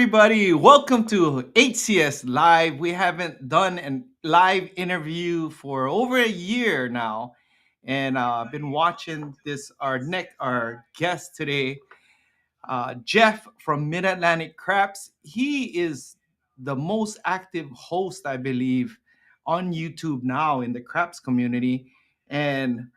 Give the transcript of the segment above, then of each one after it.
everybody. Welcome to HCS Live. We haven't done a live interview for over a year now, and I've been watching this. Our guest today, Jeff from Mid Atlantic Craps. He is the most active host, I believe, on YouTube now in the craps community, and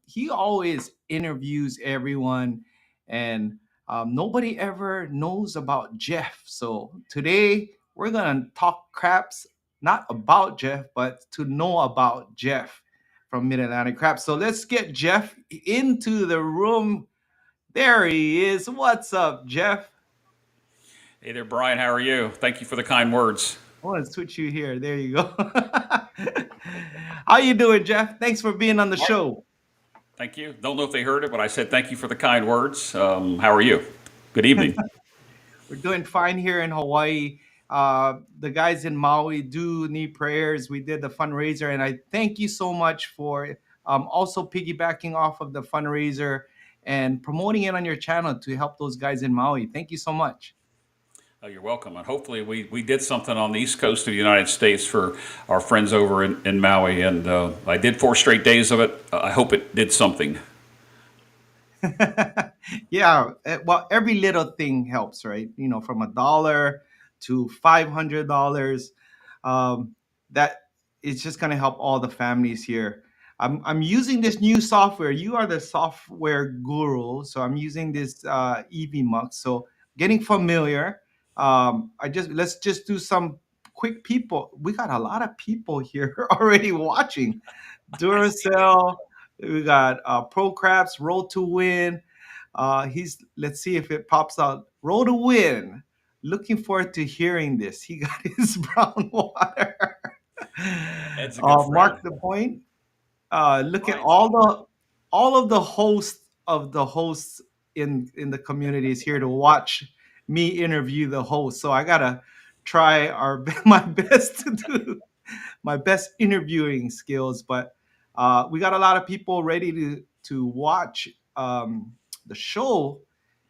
he always interviews everyone, and nobody ever knows about Jeff. So today we're gonna talk craps, not about Jeff, but to know about Jeff from Mid Atlantic Craps. So let's get Jeff into the room. There he is. What's up, Jeff? Hey there, Brian. How are you? Thank you for the kind words. I want to switch you here. There you go. How you doing, Jeff? Thanks for being on the All right. show. Thank you. Don't know if they heard it, but I said thank you for the kind words. How are you? Good evening. We're doing fine here in Hawaii. The guys in Maui do need prayers. We did the fundraiser, and I thank you so much for also piggybacking off of the fundraiser and promoting it on your channel to help those guys in Maui. Thank you so much. You're welcome. And hopefully we did something on the East Coast of the United States for our friends over in Maui. And I did 4 straight days of it. I hope it did something. Yeah, well, every little thing helps, right? From $1 to $500. That is just going to help all the families here. I'm using this new software. You are the software guru, so I'm using this EV So getting familiar. Let's just do some quick people. We got a lot of people here already watching. I see that. Duracell. We got Pro Craps, Road to Win. He's Let's see if it pops out. Road to Win. Looking forward to hearing this. He got his brown water. Ed's a good friend. Mark the point. Look at Brian's on. all of the hosts in the community is here to watch me interview the host. So I gotta try my best to do my best interviewing skills. But we got a lot of people ready to watch the show.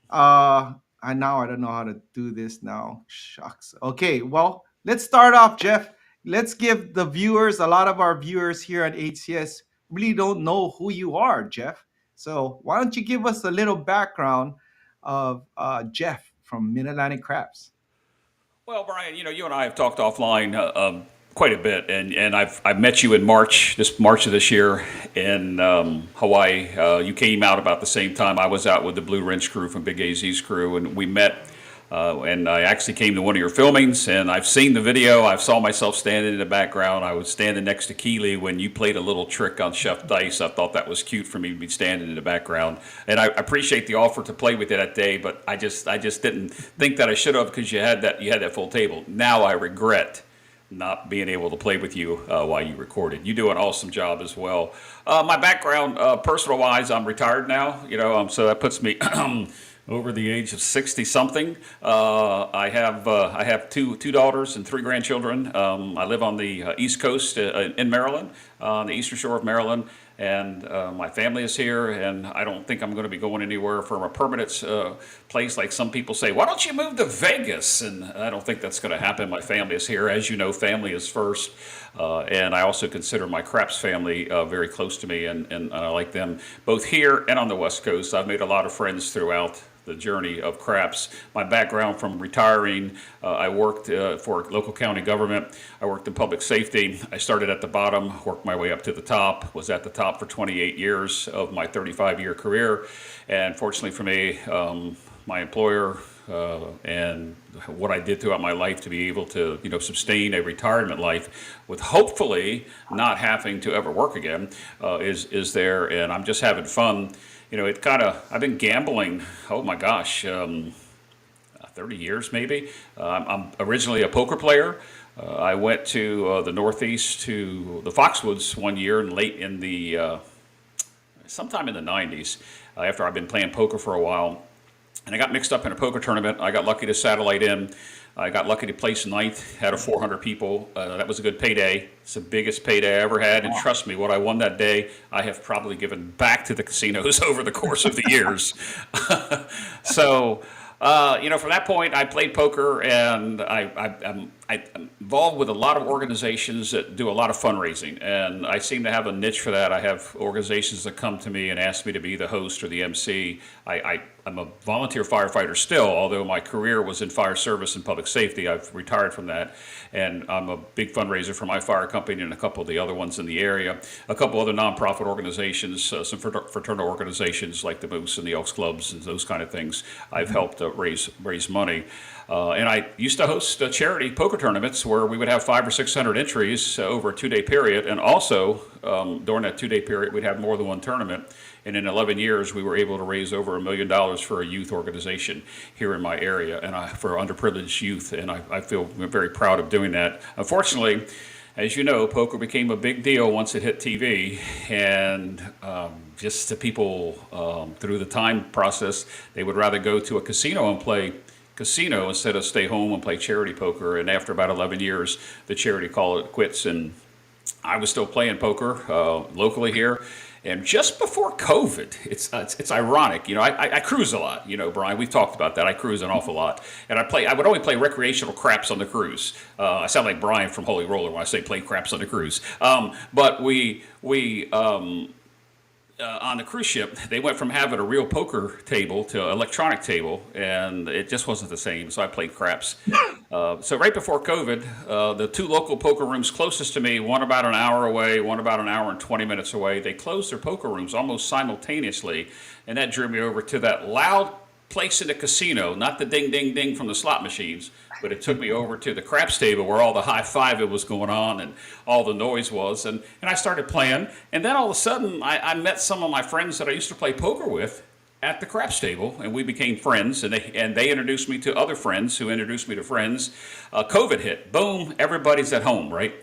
I don't know how to do this now. Shucks. Okay, well, let's start off, Jeff. Let's give the viewers, a lot of our viewers here at HCS really don't know who you are, Jeff. So why don't you give us a little background of Jeff from Mid Atlantic Crabs? Well, Brian, you and I have talked offline quite a bit, and I've met you in March of this year in Hawaii. You came out about the same time I was out with the Blue Wrench crew from Big AZ's crew, and we met. And I actually came to one of your filmings, and I've seen the video. I saw myself standing in the background. I was standing next to Keeley when you played a little trick on Chef Dice. I thought that was cute for me to be standing in the background. And I appreciate the offer to play with you that day, but I just didn't think that I should have because you had that full table. Now I regret not being able to play with you while you recorded. You do an awesome job as well. My background, personal wise, I'm retired now. So that puts me over the age of 60 something. I have two daughters and three grandchildren. I live on the East Coast in Maryland, on the Eastern Shore of Maryland, and my family is here. And I don't think I'm going to be going anywhere from a permanent place like some people say. Why don't you move to Vegas? And I don't think that's going to happen. My family is here, as you know. Family is first. And I also consider my Craps family very close to me, and I like them both here and on the West Coast. I've made a lot of friends throughout the journey of Craps. My background from retiring, I worked for local county government. I worked in public safety. I started at the bottom, worked my way up to the top, was at the top for 28 years of my 35-year career. And fortunately for me, my employer and what I did throughout my life to be able to, sustain a retirement life with hopefully not having to ever work again is there. And I'm just having fun. I've been gambling, oh my gosh, 30 years maybe. I'm originally a poker player. I went to the Northeast to the Foxwoods one year and late in sometime in the 90s, after I've been playing poker for a while. And I got mixed up in a poker tournament. I got lucky to satellite in. I got lucky to place ninth out of 400 people. That was a good payday. It's the biggest payday I ever had. And trust me, what I won that day, I have probably given back to the casinos over the course of the years. So From that point, I played poker, and I'm involved with a lot of organizations that do a lot of fundraising, and I seem to have a niche for that. I have organizations that come to me and ask me to be the host or the MC. I'm a volunteer firefighter still, although my career was in fire service and public safety. I've retired from that, and I'm a big fundraiser for my fire company and a couple of the other ones in the area. A couple other nonprofit organizations, some fraternal organizations like the Moose and the Elks Clubs and those kind of things. I've helped raise money. And I used to host charity poker tournaments where we would have 500 or 600 entries over a 2 day period. And also, during that 2 day period, we'd have more than one tournament. And in 11 years, we were able to raise over $1 million for a youth organization here in my area and for underprivileged youth. And I feel very proud of doing that. Unfortunately, as you know, poker became a big deal once it hit TV, and just the people through the time process, they would rather go to a casino and play casino instead of stay home and play charity poker. And after about 11 years, the charity called it quits, and I was still playing poker locally here. And just before COVID, it's ironic. I cruise a lot. Brian, we've talked about that. I cruise an awful lot, and I would only play recreational craps on the cruise. I sound like Brian from Holy Roller when I say play craps on the cruise. But we on the cruise ship, they went from having a real poker table to an electronic table, and it just wasn't the same. So I played craps. So right before COVID, the two local poker rooms closest to me, one about an hour away, one about an hour and 20 minutes away, they closed their poker rooms almost simultaneously, and that drew me over to that loud place in the casino, not the ding, ding, ding from the slot machines, but it took me over to the craps table where all the high fiving was going on and all the noise was. And I started playing. And then all of a sudden, I met some of my friends that I used to play poker with at the craps table, and we became friends. And they introduced me to other friends who introduced me to friends. COVID hit. Boom, everybody's at home, right?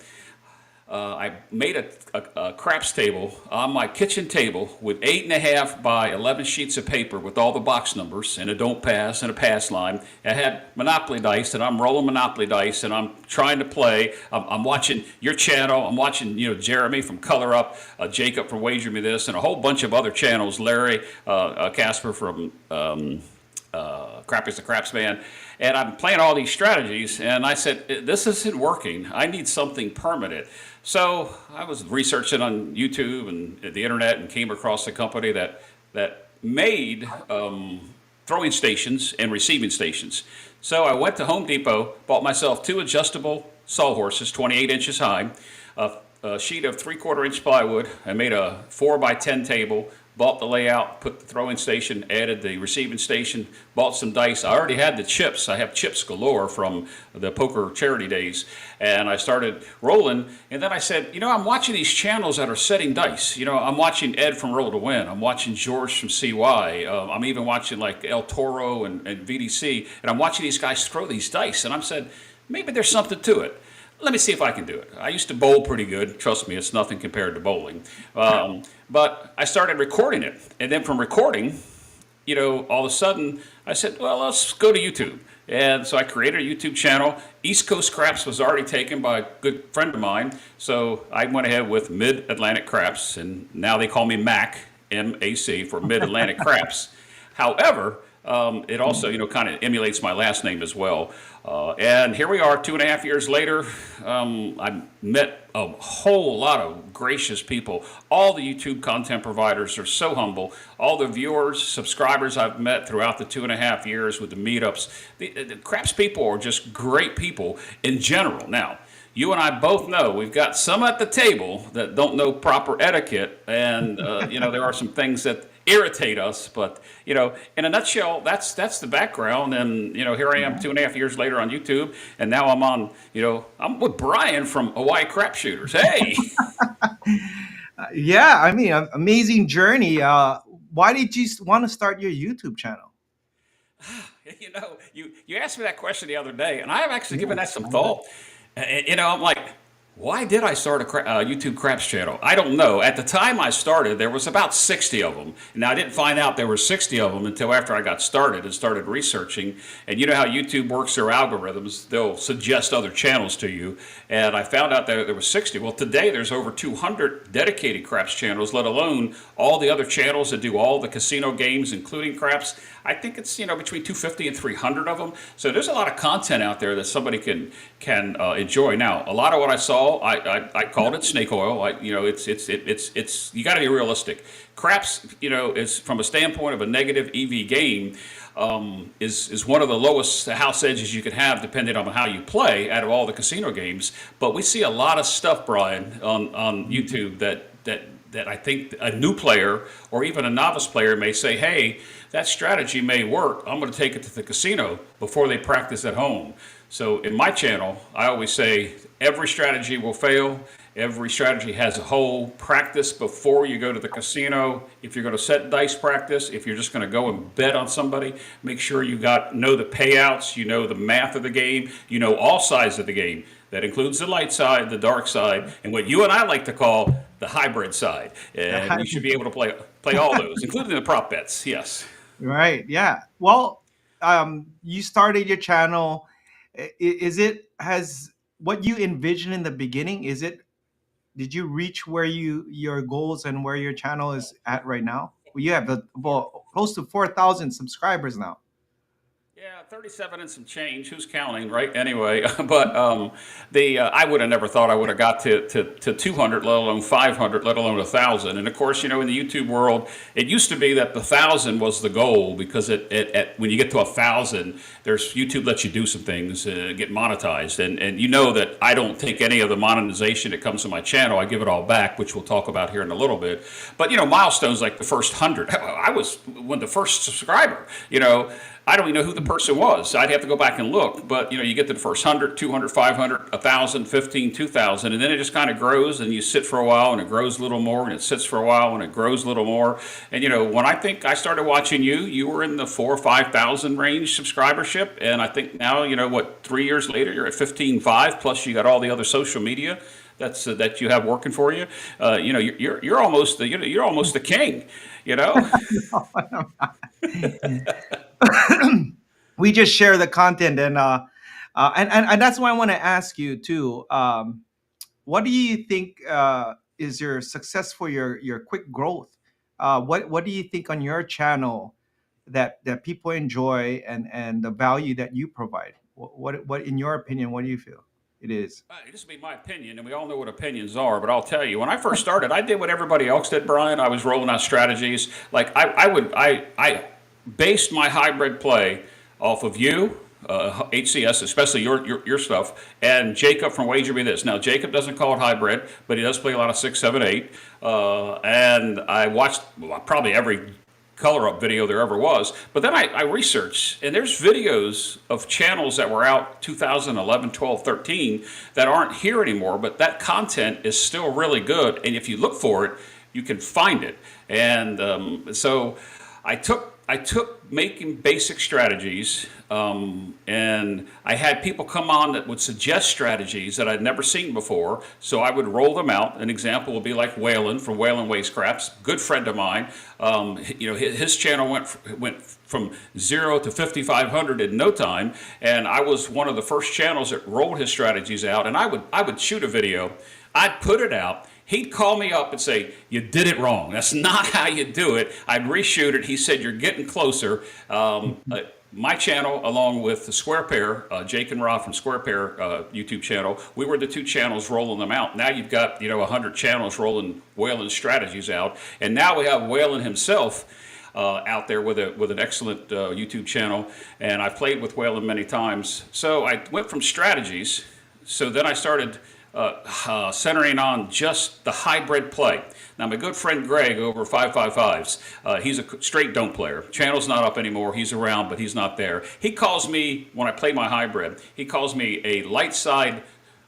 I made a craps table on my kitchen table with 8.5 by 11 sheets of paper with all the box numbers and a don't pass and a pass line. I had Monopoly dice, and I'm rolling Monopoly dice, and I'm trying to play. I'm watching your channel. I'm watching Jeremy from Color Up, Jacob from Wager Me This, and a whole bunch of other channels. Larry, Casper from Crapsy the Craps Man. And I'm playing all these strategies, and I said, this isn't working. I need something permanent. So I was researching on YouTube and the internet and came across a company that made throwing stations and receiving stations. So I went to Home Depot, bought myself two adjustable sawhorses, 28 inches high, a sheet of 3/4 inch plywood. I made a 4x10 table, bought the layout, put the throwing station, added the receiving station, bought some dice. I already had the chips. I have chips galore from the poker charity days. And I started rolling. And then I said, I'm watching these channels that are setting dice. I'm watching Ed from Roll to Win. I'm watching George from CY. I'm even watching like El Toro and VDC. And I'm watching these guys throw these dice. And I said, maybe there's something to it. Let me see if I can do it. I used to bowl pretty good. Trust me, it's nothing compared to bowling. But I started recording it. And then from recording, all of a sudden, I said, well, let's go to YouTube. And so I created a YouTube channel. East Coast Craps was already taken by a good friend of mine. So I went ahead with Mid-Atlantic Craps. And now they call me MAC, M-A-C, for Mid-Atlantic Craps. However, it also, kind of emulates my last name as well. And here we are, 2.5 years later. I met a whole lot of gracious people. All the YouTube content providers are so humble. All the viewers, subscribers I've met throughout the 2.5 years with the meetups. The Craps people are just great people in general. Now, you and I both know we've got some at the table that don't know proper etiquette, and there are some things that irritate us. But in a nutshell, that's the background. And here I am 2.5 years later on YouTube, and now I'm on. I'm with Brian from Hawaii Crap Shooters. Hey. Yeah, I mean, amazing journey. Why did you want to start your YouTube channel? You asked me that question the other day, and I have actually given that some I bet. thought. I'm like, Why did I start a YouTube craps channel? I don't know. At the time I started, there was about 60 of them. Now I didn't find out there were 60 of them until after I got started and started researching. And you know how YouTube works their algorithms; they'll suggest other channels to you. And I found out that there was 60. Well, today there's over 200 dedicated craps channels, let alone all the other channels that do all the casino games, including craps. I think it's between 250 and 300 of them. So there's a lot of content out there that somebody can enjoy. Now, a lot of what I saw, I called it snake oil. It's you got to be realistic. Craps, is from a standpoint of a negative EV game. Is one of the lowest house edges you can have, depending on how you play, out of all the casino games. But we see a lot of stuff, Brian, on YouTube that I think a new player or even a novice player may say, hey, that strategy may work. I'm going to take it to the casino before they practice at home. So in my channel, I always say every strategy will fail. Every strategy has a hole. Practice before you go to the casino. If you're going to set dice, practice. If you're just going to go and bet on somebody, make sure you know the payouts, you know the math of the game, you know all sides of the game. That includes the light side, the dark side, and what you and I like to call the hybrid side. And you should be able to play all those, including the prop bets. Yes. Right. Yeah. Well, you started your channel. Is it has what you envisioned in the beginning? Is it did you reach where your goals and where your channel is at right now? Well, you have well, close to 4,000 subscribers now. Yeah, 37 and some change. Who's counting, right? Anyway, but the I would have never thought I would have got to 200, let alone 500, let alone 1,000. And of course, in the YouTube world, it used to be that the 1,000 was the goal because when you get to 1,000, there's YouTube lets you do some things, get monetized, and you know that I don't take any of the monetization that comes to my channel. I give it all back, which we'll talk about here in a little bit. But milestones like the first 100, I was when the first subscriber. I don't even know who the person was. I'd have to go back and look. But, you get to the first 100, 200, 500, 1,000, 15, 2,000. And then it just kind of grows and you sit for a while and it grows a little more and it sits for a while and it grows a little more. And, when I think I started watching you were in the 4,000 or 5,000 range subscribership. And I think now, 3 years later, you're at 15.5. Plus you got all the other social media that you have working for you. You're almost you're almost the king, you know? We just share the content and that's why I want to ask you too. What do you think is your success for your quick growth? What do you think on your channel that people enjoy and the value that you provide? What in your opinion, what do you feel it is? This will be my opinion, and we all know what opinions are. But I'll tell you, when I first started, I did what everybody else did, Brian. I was rolling out strategies. Like I based my hybrid play off of you, HCS, especially your stuff, and Jacob from Wager Me This. Now Jacob doesn't call it hybrid, but he does play a lot of 6, 7, 8. And I watched probably every color up video there ever was. But then I researched, and there's videos of channels that were out 2011, 12, 13 that aren't here anymore, but that content is still really good. And if you look for it, you can find it. And so I took making basic strategies, and I had people come on that would suggest strategies that I'd never seen before. So I would roll them out. An example would be like Waylon from Waylon Waste Craps, good friend of mine. His channel went from 0 to 5,500 in no time, and I was one of the first channels that rolled his strategies out. And I would shoot a video, I'd put it out. He'd call me up and say, you did it wrong. That's not how you do it. I'd reshoot it. He said, you're getting closer. My channel, along with the Square Pair, Jake and Rob from Square Pair YouTube channel, we were the two channels rolling them out. Now you've got 100 channels rolling Waylon strategies out. And now we have Waylon himself out there with an excellent YouTube channel. And I've played with Waylon many times. So I went from strategies. So then I started centering on just the hybrid play. Now, my good friend Greg over 555s, he's a straight don't player. Channel's not up anymore. He's around, but he's not there. He calls me, when I play my hybrid, he calls me a light side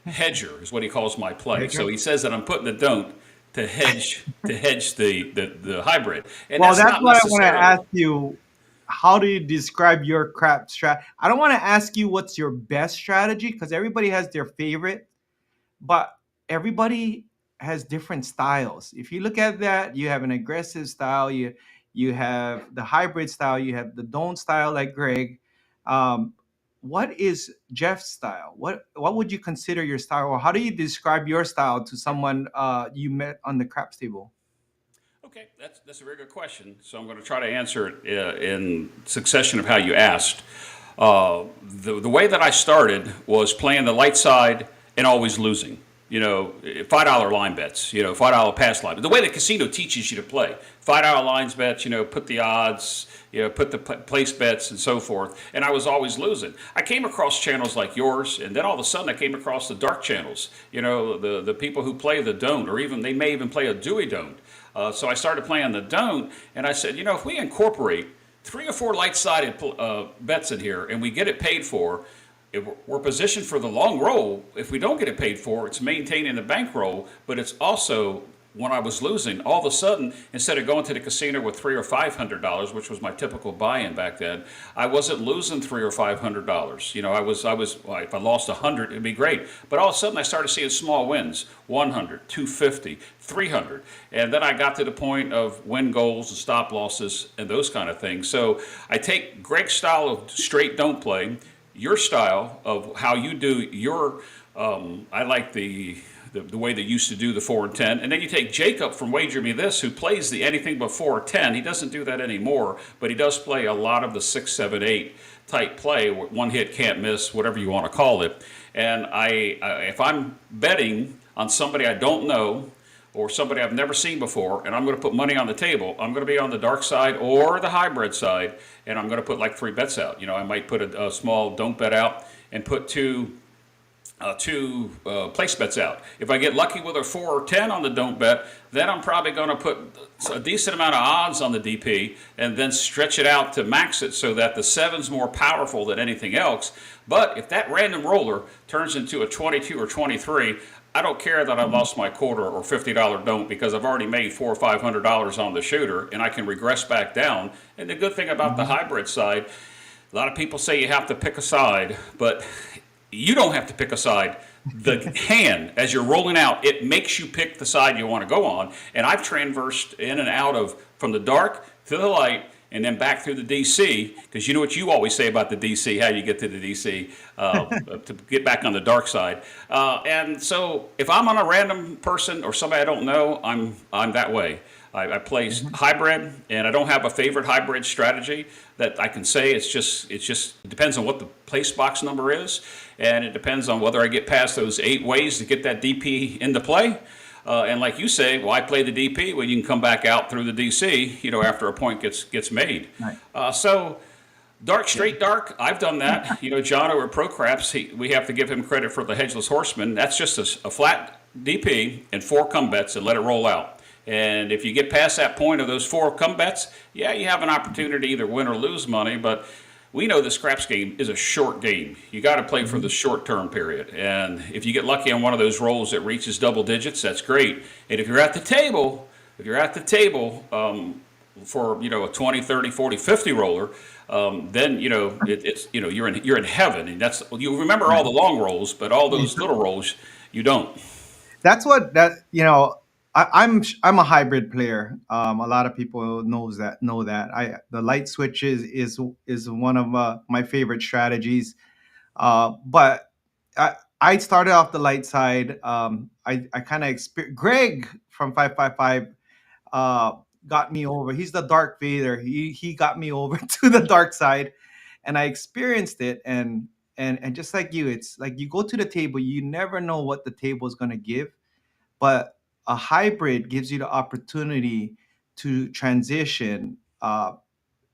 hedger, is what he calls my play. So he says that I'm putting the don't to hedge the hybrid. And Well, that's that's not what I want to necessarily. ask you. How do you describe your crap strat? I don't want to ask you what's your best strategy because everybody has their favorite. But everybody has different styles. If you look at that, you have an aggressive style, you have the hybrid style, you have the don't style like Greg. Um, what is Jeff's style? What would you consider your style, or how do you describe your style to someone you met on the craps table? Okay, that's a very good question. So I'm going to try to answer it in succession of how you asked. The way that I started was playing the light side and always losing. $5 line bets. $5 pass line. The way the casino teaches you to play, $5 lines bets. Put the odds. Put the place bets and so forth. And I was always losing. I came across channels like yours, and then all of a sudden I came across the dark channels. The people who play the don't, or even they may even play a Dewey don't. So I started playing the don't, and I said, if we incorporate three or four light-sided bets in here, and we get it paid for, if we're positioned for the long roll. If we don't get it paid for, it's maintaining the bankroll, but it's also when I was losing, all of a sudden, instead of going to the casino with $300 or $500, which was my typical buy-in back then, I wasn't losing $300 or $500. Well, if I lost 100, it'd be great. But all of a sudden, I started seeing small wins: 100, 250, 300, and then I got to the point of win goals and stop losses and those kind of things. So I take Greg's style of straight don't play, your style of how you do your. I like the way they used to do the 4 and 10. And then you take Jacob from Wager Me This, who plays the anything but 4 or 10. He doesn't do that anymore, but he does play a lot of the 6, 7, 8 type play, one hit, can't miss, whatever you want to call it. And if I'm betting on somebody I don't know or somebody I've never seen before, and I'm going to put money on the table, I'm going to be on the dark side or the hybrid side, and I'm going to put like 3 bets out. I might put a small don't bet out and put two place bets out. If I get lucky with a 4 or 10 on the don't bet, then I'm probably going to put a decent amount of odds on the DP and then stretch it out to max it so that the 7's more powerful than anything else. But if that random roller turns into a 22 or 23, I don't care that I lost my quarter or $50 don't, because I've already made $400 or $500 on the shooter, and I can regress back down. And the good thing about the hybrid side, a lot of people say you have to pick a side, but you don't have to pick a side. The hand, as you're rolling out, it makes you pick the side you want to go on. And I've traversed in and out of from the dark to the light and then back through the DC, because you know what you always say about the DC, how you get to the DC to get back on the dark side. And so if I'm on a random person or somebody I don't know, I'm that way. I play hybrid, and I don't have a favorite hybrid strategy that I can say. It depends on what the place box number is, and it depends on whether I get past those 8 ways to get that DP into play. And like you say, why play the DP when you can come back out through the DC, after a point gets made. Right. So dark, straight dark, I've done that. John over at Pro Craps, we have to give him credit for the Hedgeless Horseman. That's just a flat DP and 4 come bets and let it roll out. And if you get past that point of those 4 come bets, yeah, you have an opportunity to either win or lose money. But we know the scraps game is a short game. You got to play for the short term period. And if you get lucky on one of those rolls that reaches double digits, that's great. And if you're at the table, for a 20, 30, 40, 50 roller, then you're in heaven. And you remember all the long rolls, but all those little rolls you don't. That's what that I'm a hybrid player. A lot of people know that. The light switches is one of my favorite strategies. But I started off the light side. I kind of Greg from 555 uh, got me over. He's the Dark Vader. He got me over to the dark side, and I experienced it. And just like you, it's like you go to the table, you never know what the table is going to give, but a hybrid gives you the opportunity to transition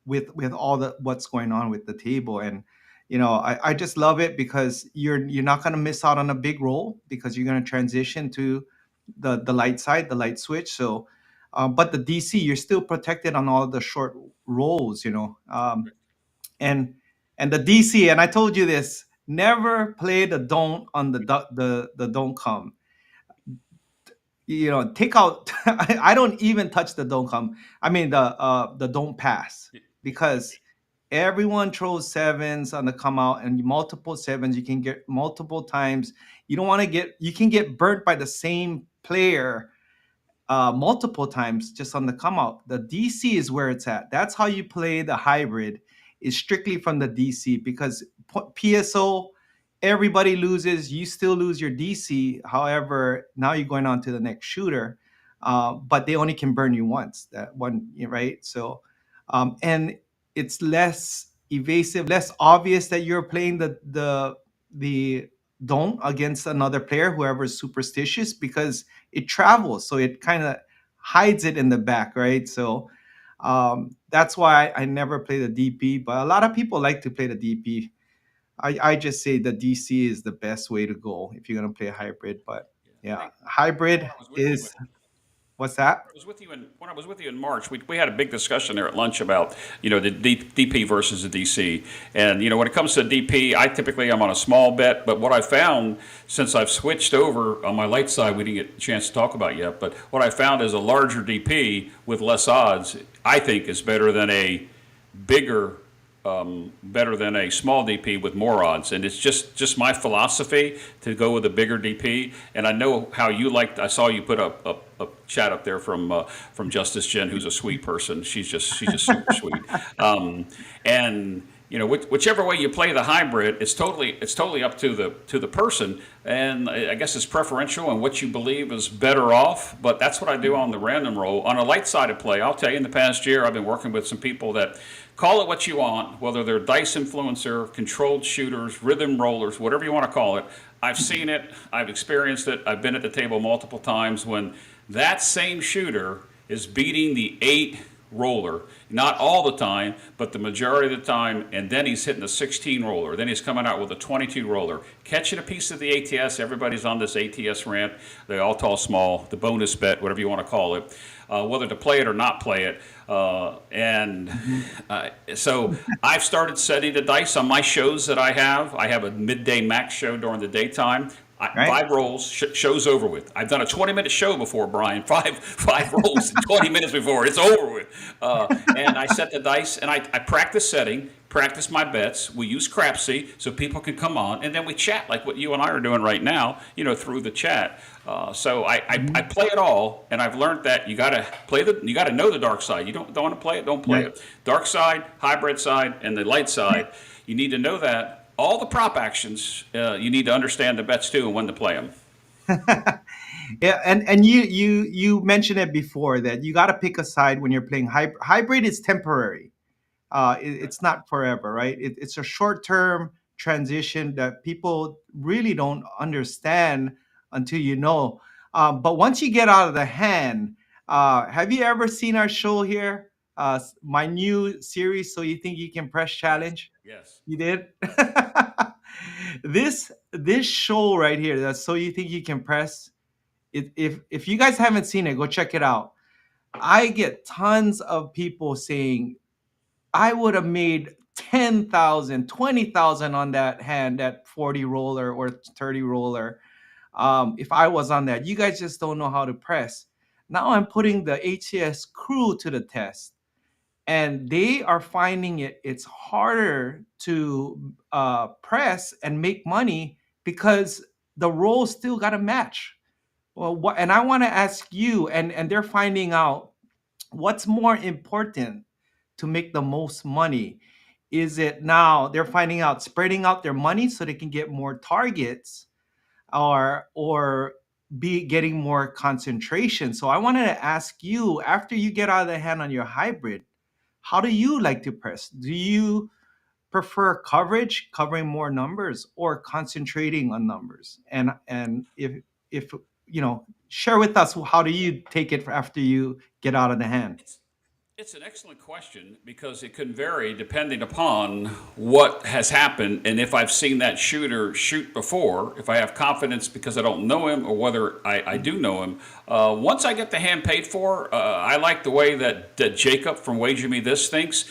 with all the what's going on with the table. And I just love it because you're not going to miss out on a big roll because you're going to transition to the light side, the light switch. So but the DC, you're still protected on all the short rolls, and the DC, and I told you this, never play the don't on the don't come. Take out. I don't even touch the don't come. I mean the don't pass, because Everyone throws sevens on the come out, and multiple sevens. You can get multiple times. You don't want to get. You can get burnt by the same player multiple times just on the come out. The DC is where it's at. That's how you play the hybrid. Is strictly from the DC because PSO, everybody loses. You still lose your DC. However, now you're going on to the next shooter, but they only can burn you once. That one, right? So, and it's less evasive, less obvious that you're playing the don't against another player, whoever's superstitious, because it travels, so it kind of hides it in the back, right? So that's why I never play the DP, but a lot of people like to play the DP. I just say the DC is the best way to go if you're gonna play a hybrid. But Yeah. I yeah, think hybrid when I was with you is what's that? I was with you in when I was with you in March. We had a big discussion there at lunch about the DP versus the DC, and when it comes to DP, I typically am on a small bet. But what I found since I've switched over on my light side, we didn't get a chance to talk about yet. But what I found is a larger DP with less odds, I think, is bigger better than a small DP with more odds, and it's just my philosophy to go with a bigger DP. And I know how you like. I saw you put a chat up there from Justice Jen, who's a sweet person. She's just super sweet. And whichever way you play the hybrid, it's totally up to the person, and I guess it's preferential and what you believe is better off. But that's what I do on the random roll. On a light sided play, I'll tell you, in the past year, I've been working with some people that call it what you want, whether they're dice influencer, controlled shooters, rhythm rollers, whatever you want to call it. I've seen it, I've experienced it, I've been at the table multiple times when that same shooter is beating the 8 roller, not all the time, but the majority of the time, and then he's hitting the 16 roller, then he's coming out with a 22 roller, catching a piece of the ATS. Everybody's on this ATS ramp. They all tall, small, the bonus bet, whatever you want to call it, whether to play it or not play it. And so I've started setting the dice on my shows that I have. I have a midday max show during the daytime. Right? 5 rolls, show's over with. I've done a 20-minute show before, Brian. Five rolls in 20 minutes before it's over with. And I set the dice, and I practice setting, practice my bets. We use Crapsy so people can come on, and then we chat like what you and I are doing right now, through the chat. So I play it all, and I've learned that you gotta know the dark side. You don't want to play it, don't play Right. it. Dark side, hybrid side, and the light side. You need to know that. All the prop actions, you need to understand the bets too and when to play them. Yeah, and you mentioned it before that you got to pick a side when you're playing hybrid. Hybrid is temporary. It's not forever, right? It's a short term transition that people really don't understand until you know. But once you get out of the hand, have you ever seen our show here? My new series, So You Think You Can Press Yes, Challenge? yes. You did? This show right here, that's So You Think You Can Press. If you guys haven't seen it, go check it out. I get tons of people saying I would have made 10,000, 20,000 on that hand, that 40 roller or 30 roller, if I was on that. You guys just don't know how to press. Now I'm putting the HCS crew to the test, and they are finding it's harder to press and make money because the roll still got to match. Well, what, and I want to ask you, and they're finding out what's more important to make the most money. Is it now they're finding out spreading out their money so they can get more targets, or be getting more concentration? So I wanted to ask you, after you get out of the hand on your hybrid, how do you like to press? Do you prefer coverage, covering more numbers, or concentrating on numbers? And if share with us, how do you take it after you get out of the hand? It's it's an excellent question because it can vary depending upon what has happened and if I've seen that shooter shoot before, if I have confidence because I don't know him or whether I do know him. Once I get the hand paid for, I like the way that Jacob from Wager Me This thinks.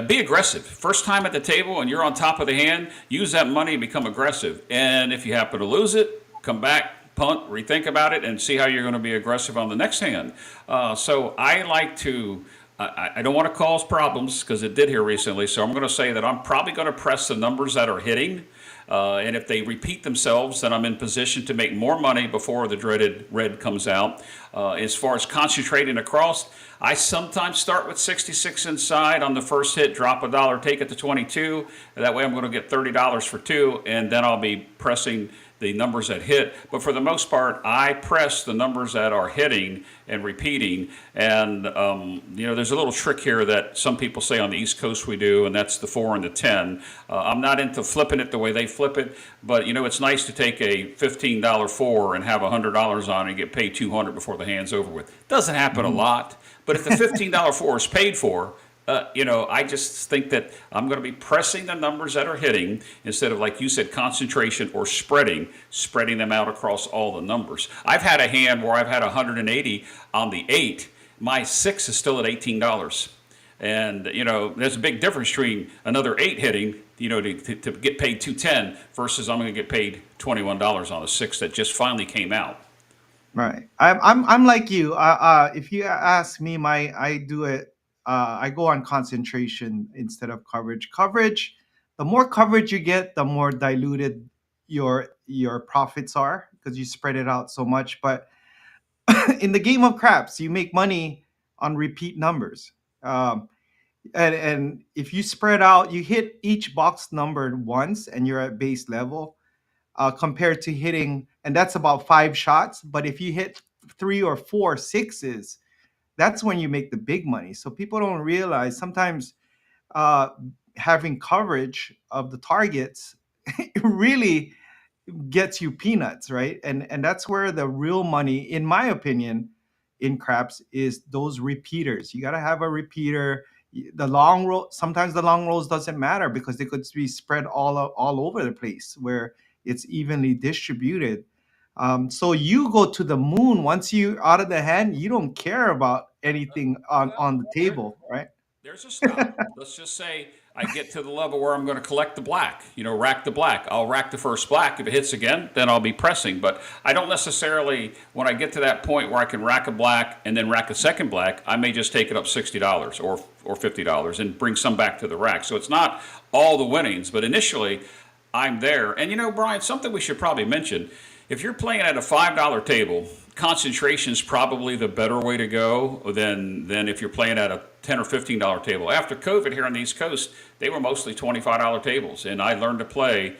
Be aggressive. First time at the table and you're on top of the hand, use that money and become aggressive. And if you happen to lose it, come back, punt, rethink about it, and see how you're going to be aggressive on the next hand. So I like to I don't want to cause problems because it did here recently. So I'm going to say that I'm probably going to press the numbers that are hitting. And if they repeat themselves, then I'm in position to make more money before the dreaded red comes out. As far as concentrating across, I sometimes start with 66 inside on the first hit, drop a dollar, take it to 22. That way I'm going to get $30 for two, and then I'll be pressing the numbers that hit. But for the most part, I press the numbers that are hitting and repeating. And, there's a little trick here that some people say on the East Coast we do, and that's the 4 and the 10. I'm not into flipping it the way they flip it, but, it's nice to take a $15 4 and have $100 on it and get paid $200 before the hand's over with. Doesn't happen a lot, but if the $15 4 is paid for, I just think that I'm going to be pressing the numbers that are hitting instead of, like you said, concentration or spreading them out across all the numbers. I've had a hand where I've had 180 on the 8. My 6 is still at $18. And, there's a big difference between another 8 hitting, to get paid 210 versus I'm going to get paid $21 on a 6 that just finally came out. Right. I'm like you. If you ask me, I do it. I go on concentration instead of coverage. Coverage, the more coverage you get, the more diluted your profits are because you spread it out so much. But in the game of craps, you make money on repeat numbers. And if you spread out, you hit each box number once, and you're at base level compared to hitting, and that's about 5 shots. But if you hit 3 or 4 sixes, that's when you make the big money. So people don't realize sometimes uh, having coverage of the targets really gets you peanuts, right? And that's where the real money, in my opinion, in craps is those repeaters. You got to have a repeater. The long roll, sometimes the long rolls doesn't matter because they could be spread all over the place where it's evenly distributed. So you go to the moon once you out of the hand. You don't care about anything Well, on the table, right? there's a stop. Let's just say I get to the level where I'm going to collect the black, rack the black. I'll rack the first black. If it hits again, then I'll be pressing. But I don't necessarily, when I get to that point where I can rack a black and then rack a second black, I may just take it up $60 or $50 and bring some back to the rack. So it's not all the winnings, but initially I'm there. And Brian, something we should probably mention. If you're playing at a $5 table, concentration is probably the better way to go than if you're playing at a $10 or $15 table. After COVID here on the East Coast, they were mostly $25 tables, and I learned to play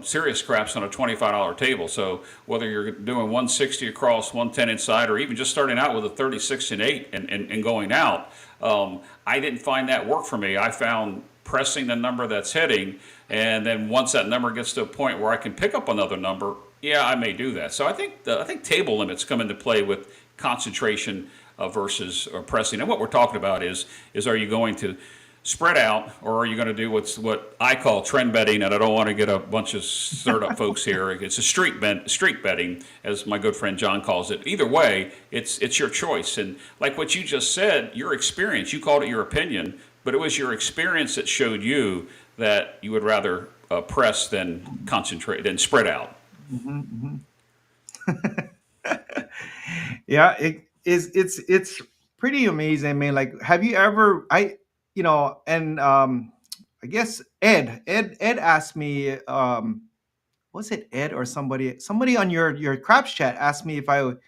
serious craps on a $25 table. So whether you're doing 160 across, 110 inside, or even just starting out with a 36 and 8 and going out, I didn't find that work for me. I found pressing the number that's hitting, and then once that number gets to a point where I can pick up another number, yeah, I may do that. So I think table limits come into play with concentration versus pressing. And what we're talking about is are you going to spread out, or are you going to do what I call trend betting? And I don't want to get a bunch of stirred up folks here. It's a street betting, as my good friend John calls it. Either way, it's your choice. And like what you just said, your experience, you called it your opinion, but it was your experience that showed you that you would rather press than concentrate than spread out. Mhm, yeah, it's pretty amazing. I mean, like, have you ever and I guess Ed asked me, was it Ed or somebody on your craps chat asked me if I would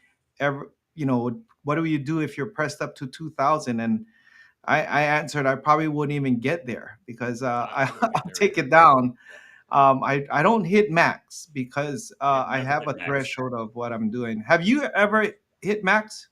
ever, what do you do if you're pressed up to 2000? And I answered I probably wouldn't even get there because I wouldn't get I'll there take either. it down. I don't hit max because Yep, I never have hit a max. threshold of what I'm doing. Have you ever hit max?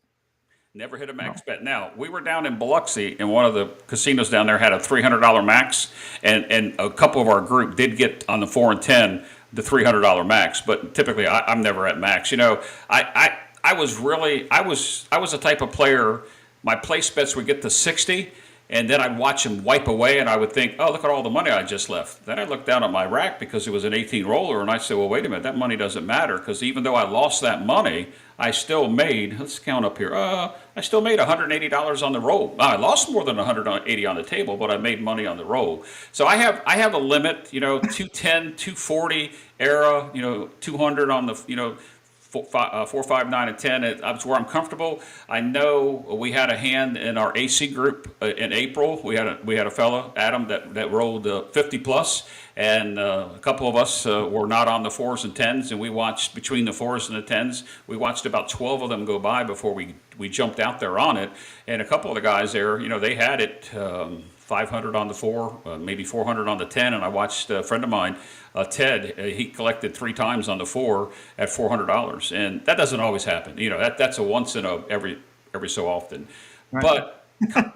Never hit a max No. bet. Now, we were down in Biloxi, and one of the casinos down there had a $300 max, and a couple of our group did get on the 4 and 10 the $300 max, but typically I'm never at max. I was really, I was the type of player, my place bets would get to 60, and then I'd watch them wipe away, and I would think, oh, look at all the money I just left. Then I looked down at my rack because it was an 18 roller, and I said, well, wait a minute, that money doesn't matter because even though I lost that money, I still made, let's count up here, I still made $180 on the roll. I lost more than 180 on the table, but I made money on the roll. So I have a limit, 210, 240 era, 200 on the, 4, 5, 9, and 10. That's where I'm comfortable. I know we had a hand in our AC group in April. We had a fellow, Adam, that rolled 50 plus, and a couple of us were not on the fours and tens, and we watched between the fours and the tens. We watched about 12 of them go by before we jumped out there on it, and a couple of the guys there, they had it. 500 on the four, maybe 400 on the 10. And I watched a friend of mine, Ted, he collected 3 times on the four at $400. And that doesn't always happen. That's a once in every so often. Right. But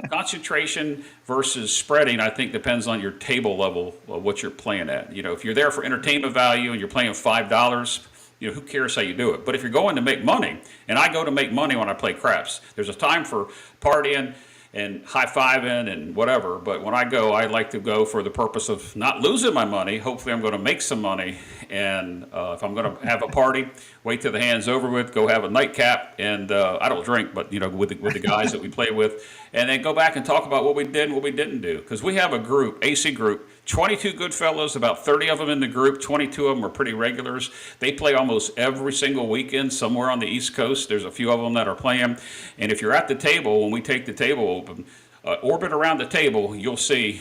concentration versus spreading, I think, depends on your table level of what you're playing at. If you're there for entertainment value and you're playing $5, who cares how you do it? But if you're going to make money, and I go to make money when I play craps, there's a time for partying and high-fiving and whatever. But when I go, I like to go for the purpose of not losing my money. Hopefully I'm going to make some money. And if I'm going to have a party, wait till the hand's over with, go have a nightcap. And I don't drink, but, with the guys that we play with. And then go back and talk about what we did and what we didn't do. Because we have a group, AC group, 22 good fellows, about 30 of them in the group. 22 of them are pretty regulars. They play almost every single weekend somewhere on the East Coast. There's a few of them that are playing. And if you're at the table, when we take the table open, orbit around the table, you'll see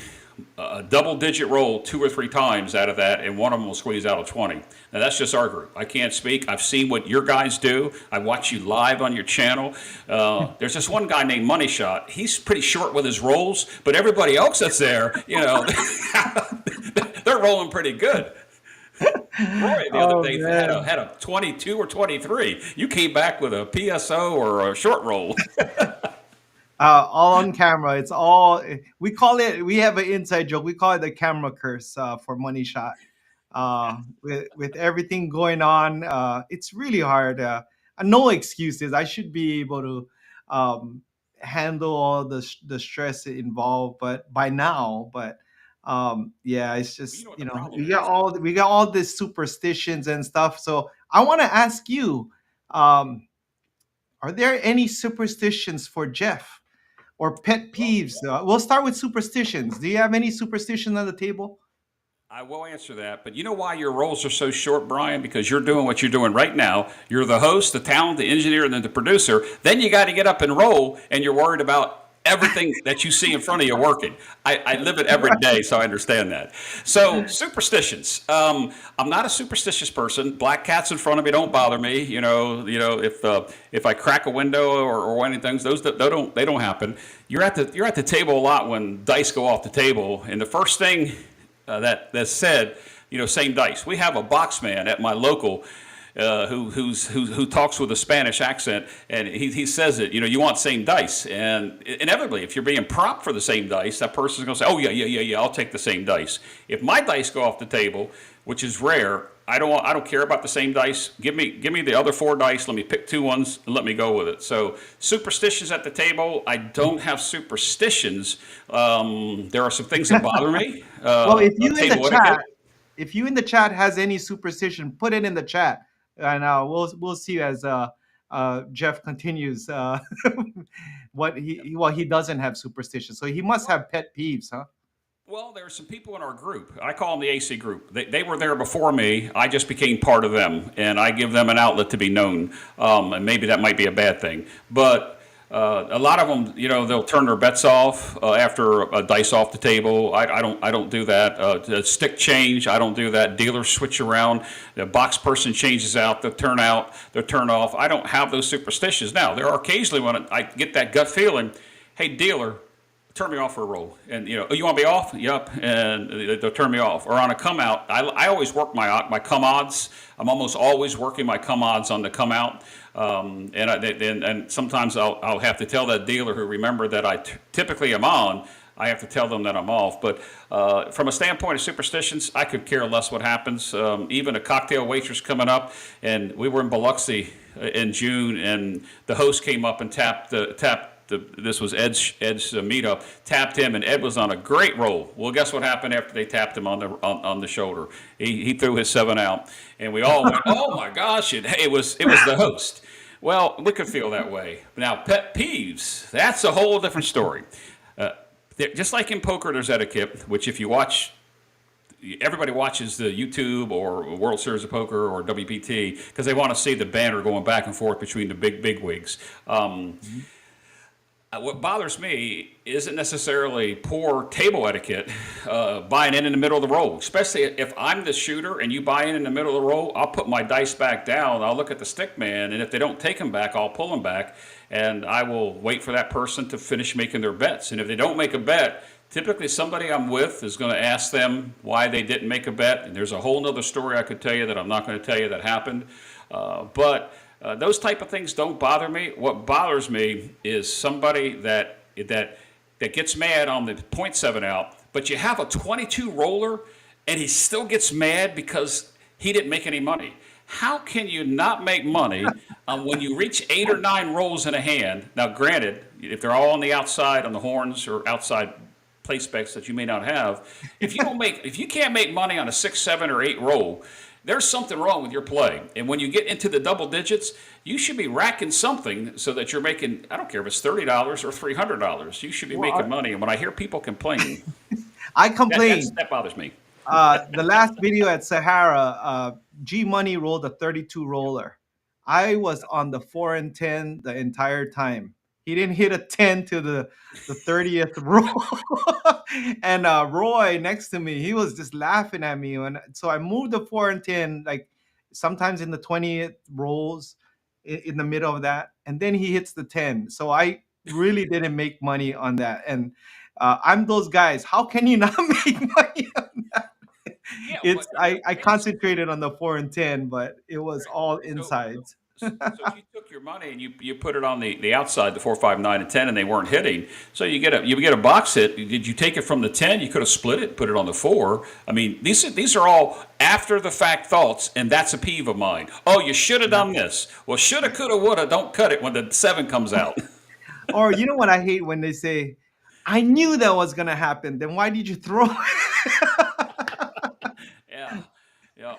a double-digit roll 2 or 3 times out of that, and one of them will squeeze out a 20. Now, that's just our group. I can't speak. I've seen what your guys do. I watch you live on your channel. There's this one guy named Money Shot. He's pretty short with his rolls, but everybody else that's there, they're rolling pretty good. Roy the other day had a 22 or 23. You came back with a PSO or a short roll. All on camera. It's all we call it. We have an inside joke. We call it the camera curse for Money Shot. With everything going on, it's really hard. No excuses. I should be able to handle all the stress involved, but by now, yeah, it's just The problem we got is, all these superstitions and stuff. So I want to ask you, um, are there any superstitions for Jeff? Or pet well, peeves. We'll start with superstitions. Do you have any superstition on the table? I will answer that, but you know why your roles are so short, Brian? Because you're doing what you're doing right now. You're the host, the talent, the engineer, and then the producer. Then you got to get up and roll, and you're worried about everything that you see in front of you working. I live it every day, so I understand that. So superstitions. I'm not a superstitious person. Black cats in front of me don't bother me. If I crack a window or anything, they don't happen. You're at the table a lot when dice go off the table, and the first thing that's said, same dice. We have a box man at my local who talks with a Spanish accent, and he says it. You want same dice, and inevitably, if you're being propped for the same dice, that person's going to say, "Oh yeah, I'll take the same dice." If my dice go off the table, which is rare, I don't care about the same dice. Give me the other 4 dice. Let me pick 2 ones and let me go with it. So superstitions at the table. I don't have superstitions. There are some things that bother me. Well, Table etiquette. if you in the chat has any superstition, put it in the chat, and we'll see as Jeff continues. He doesn't have superstition, so he must have pet peeves, huh? Well, there are some people in our group. I call them the AC group. They were there before me. I just became part of them, and I give them an outlet to be known. And maybe that might be a bad thing, but a lot of them, they'll turn their bets off after a dice off the table. I don't do that. The stick change, I don't do that. Dealers switch around. The box person changes out. They'll turn off. I don't have those superstitions. Now, there are occasionally when I get that gut feeling, hey, dealer, turn me off for a roll. And, oh, you want to be off? Yep. And they'll turn me off. Or on a come out, I always work my come odds. I'm almost always working my come odds on the come out. And sometimes I'll have to tell that dealer who remember that I typically am on, I have to tell them that I'm off. But from a standpoint of superstitions, I could care less what happens. Even a cocktail waitress coming up, and we were in Biloxi in June, and the host came up and tapped this was Ed's meetup, tapped him, and Ed was on a great roll. Well, guess what happened after they tapped him on the shoulder? He threw his 7 out, and we all went, "Oh my gosh!" It was the host. Well, we could feel that way. Now, pet peeves, that's a whole different story. Just like in poker, there's etiquette, which if you watch everybody watches the YouTube or World Series of Poker or WPT because they want to see the banter going back and forth between the big wigs. Mhm. What bothers me isn't necessarily poor table etiquette, buying in the middle of the roll. Especially if I'm the shooter and you buy in the middle of the roll, I'll put my dice back down. I'll look at the stick man, and if they don't take them back, I'll pull them back, and I will wait for that person to finish making their bets. And if they don't make a bet, typically somebody I'm with is going to ask them why they didn't make a bet. And there's a whole other story I could tell you that I'm not going to tell you that happened. But those type of things don't bother me. What bothers me is somebody that gets mad on the point seven out, but you have a 22 roller, and he still gets mad because he didn't make any money. How can you not make money when you reach 8 or 9 rolls in a hand? Now, granted, if they're all on the outside on the horns or outside play specs that you may not have, if you can't make money on a 6, 7, or 8 roll, there's something wrong with your play. And when you get into the double digits, you should be racking something so that you're making, I don't care if it's $30 or $300. You should be Well, making money. And when I hear people complain, I complain. that bothers me. The last video at Sahara, G Money rolled a 32 roller. I was on the 4 and 10 the entire time. He didn't hit a 10 to the 30th roll. And Roy next to me, he was just laughing at me. And so I moved the 4 and 10, like sometimes in the 20th rolls in the middle of that. And then he hits the 10. So I really didn't make money on that. And I'm those guys. How can you not make money? Yeah, It's but in your I case, concentrated on the 4 and 10, but it was right. all So, insides. so if you took your money and you put it on the outside, the 4, 5, 9, and 10, and they weren't hitting, so you get a box hit. Did you take it from the 10? You could have split it, put it on the 4. I mean, these are all after the fact thoughts, and that's a peeve of mine. Oh, you should have Yeah. done this. Well, shoulda, coulda, woulda. Don't cut it when the 7 comes out. Or you know what I hate when they say, "I knew that was gonna happen." Then why did you throw it? Yeah, yeah.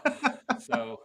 So,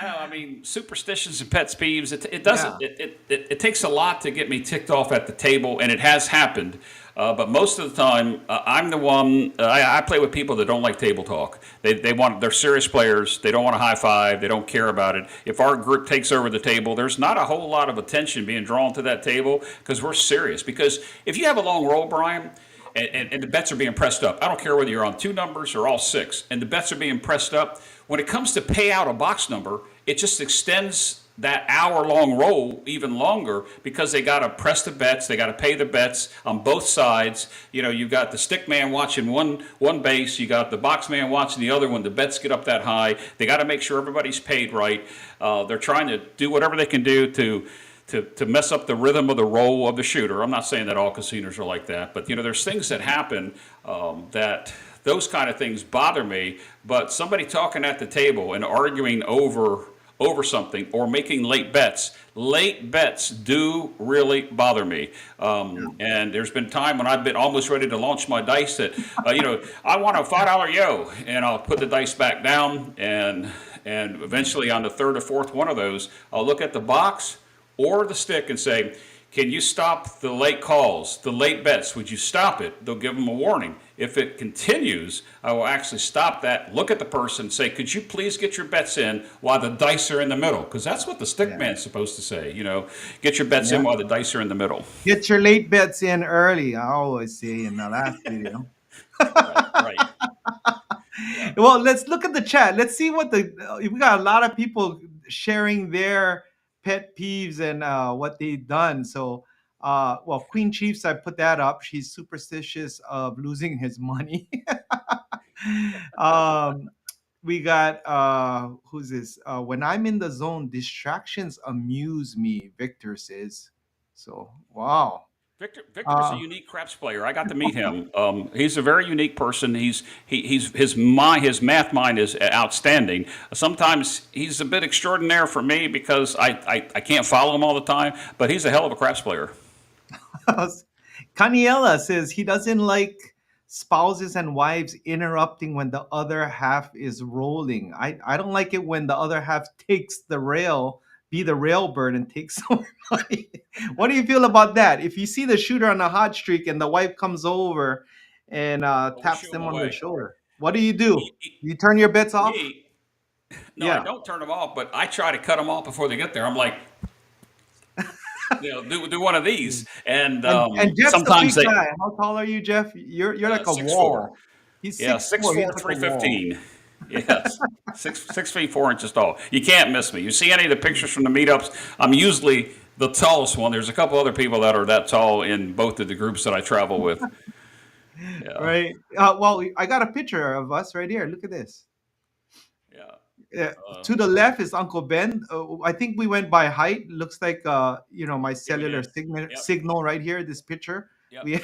no, I mean, superstitions and pet peeves. It doesn't. Yeah. It takes a lot to get me ticked off at the table, and it has happened. But most of the time, I'm the one. I play with people that don't like table talk. They're serious players. They don't want to high five. They don't care about it. If our group takes over the table, there's not a whole lot of attention being drawn to that table because we're serious. Because if you have a long roll, Brian, and the bets are being pressed up. I don't care whether you're on 2 numbers or all 6, and the bets are being pressed up. When it comes to pay out a box number, it just extends that hour-long roll even longer because they got to press the bets, they got to pay the bets on both sides. You've got the stick man watching one base, you got the box man watching the other when the bets get up that high. They got to make sure everybody's paid right. They're trying to do whatever they can do to mess up the rhythm of the roll of the shooter. I'm not saying that all casinos are like that, but there's things that happen that those kind of things bother me. But somebody talking at the table and arguing over something or making late bets do really bother me. And there's been time when I've been almost ready to launch my dice that I want a $5 yo, and I'll put the dice back down, and eventually on the third or fourth one of those, I'll look at the box or the stick and say, can you stop the late calls, the late bets? Would you stop it? They'll give them a warning. If it continues, I will actually stop that, look at the person, and say, could you please get your bets in while the dice are in the middle? Because that's what the stick Yeah. man's supposed to say. Get your bets in Yeah. while the dice are in the middle. Get your late bets in early. I always say in the last video. Right, right. Yeah. Well, let's look at the chat. Let's see what we got a lot of people sharing their pet peeves and what they've done. So, well, Queen Chiefs, I put that up. She's superstitious of losing his money. um, we got who's this? When I'm in the zone, distractions amuse me. Victor says. So, wow. Victor's a Uh, unique craps player. I got to meet him. He's a very unique person. He's his math mind is outstanding. Sometimes he's a bit extraordinary for me because I can't follow him all the time. But he's a hell of a craps player. Caniela says he doesn't like spouses and wives interrupting when the other half is rolling. I don't like it when the other half takes be the rail bird and takes some money. What do you feel about that? If you see the shooter on a hot streak and the wife comes over and Well, we taps shoo him them on the away. shoulder. What do you do? You turn your bets off? Me, no, I Yeah. don't turn them off, but I try to cut them off before they get there. I'm like, do one of these, and And Jeff's a sometimes big they guy. How tall are you, Jeff? You're like a 6'4". wall. He's Yeah, six six four. He's four, like three a wall. fifteen. Yes, 6 feet 4 inches tall. You can't miss me. You see any of the pictures from the meetups? I'm usually the tallest one. There's a couple other people that are that tall in both of the groups that I travel with. Yeah, Right. Well, I got a picture of us right here. Look at this. yeah. To the left is Uncle Ben. I think we went by height. Looks like my Yeah, we cellular did. signal Yep, signal right here. This picture. yep. We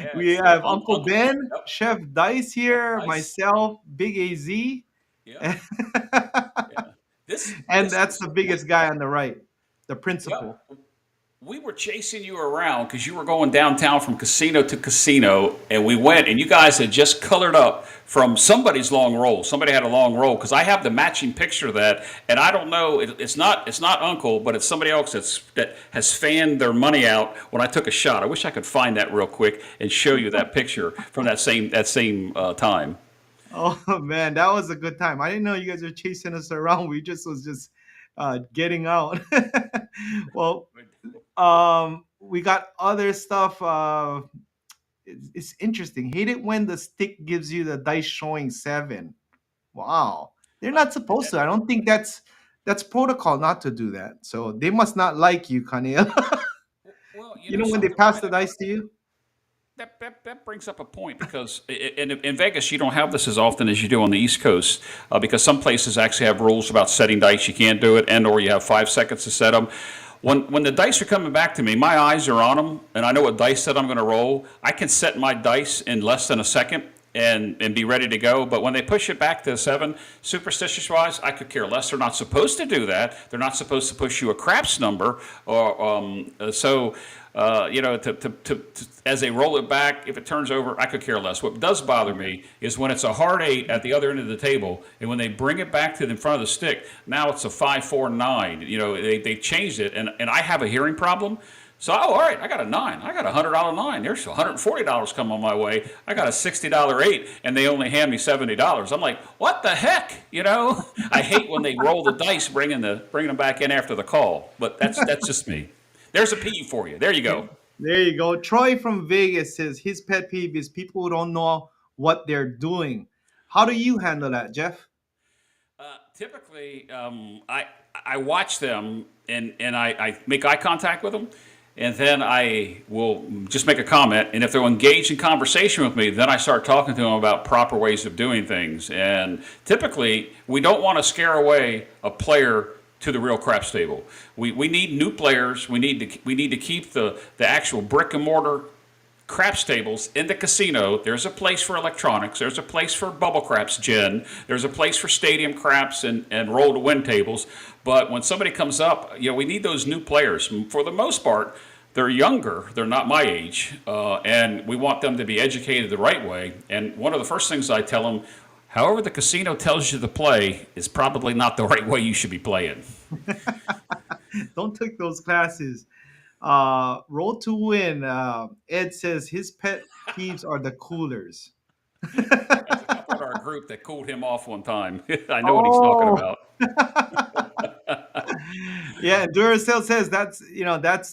Yeah, we it's have Uncle Uncle. Ben, Yep, Chef Dice yep. here, Nice. myself, Big Az, Yep, yeah. and This that's was the biggest guy on the right, the yep. principal. We were chasing you around because you were going downtown from casino to casino, and we went, and you guys had just colored up from somebody's long roll. Somebody had a long roll because I have the matching picture of that, and I don't know. It's not Uncle, but it's somebody else that has fanned their money out when I took a shot. I wish I could find that real quick and show you that picture from that same time. Oh man, that was a good time. I didn't know you guys were chasing us around. We just was just getting out. Well, we got other stuff. It's interesting. Hate it when the stick gives you the dice showing seven. Wow, they're Uh, not supposed to. I don't think that's protocol not to do that. So they must not like you, Kanye. well, you You know know when they something, pass Brian. the dice to you? That brings up a point because in Vegas you don't have this as often as you do on the East Coast because some places actually have rules about setting dice. You can't do it, and or you have 5 seconds to set them. When the dice are coming back to me, my eyes are on them, and I know what dice set I'm going to roll. I can set my dice in less than a second and be ready to go. But when they push it back to seven, superstitious wise, I could care less. They're not supposed to do that. They're not supposed to push you a craps number, or so. As they roll it back, if it turns over, I could care less. What does bother me is when it's a hard eight at the other end of the table, and when they bring it back to the front of the stick, now it's a 5 4 9. They changed it, and I have a hearing problem. So, all right, I got a nine. I got $100 nine. There's $140 come on my way. I got a $60 eight, and they only hand me $70. I'm like, what the heck? I hate when they roll the dice, bringing them back in after the call. But that's just me. There's a P for you. There you go. There you go. Troy from Vegas says his pet peeve is people who don't know what they're doing. How do you handle that, Jeff? Typically, I watch them and I make eye contact with them, and then I will just make a comment. And if they're engaged in conversation with me, then I start talking to them about proper ways of doing things. And typically, we don't want to scare away a player to the real craps table. We need new players. We need to keep the actual brick and mortar craps tables in the casino. There's a place for electronics. There's a place for bubble craps gin. There's a place for stadium craps and roll to win tables. But when somebody comes up, we need those new players. For the most part, they're younger. They're not my age, and we want them to be educated the right way. And one of the first things I tell them, however the casino tells you to play, is probably not the right way you should be playing. Don't take those classes. Roll to win. Ed says his pet peeves are the coolers. There's a couple in our group that cooled him off one time. I know what he's talking Oh, about. yeah. Duracell says that's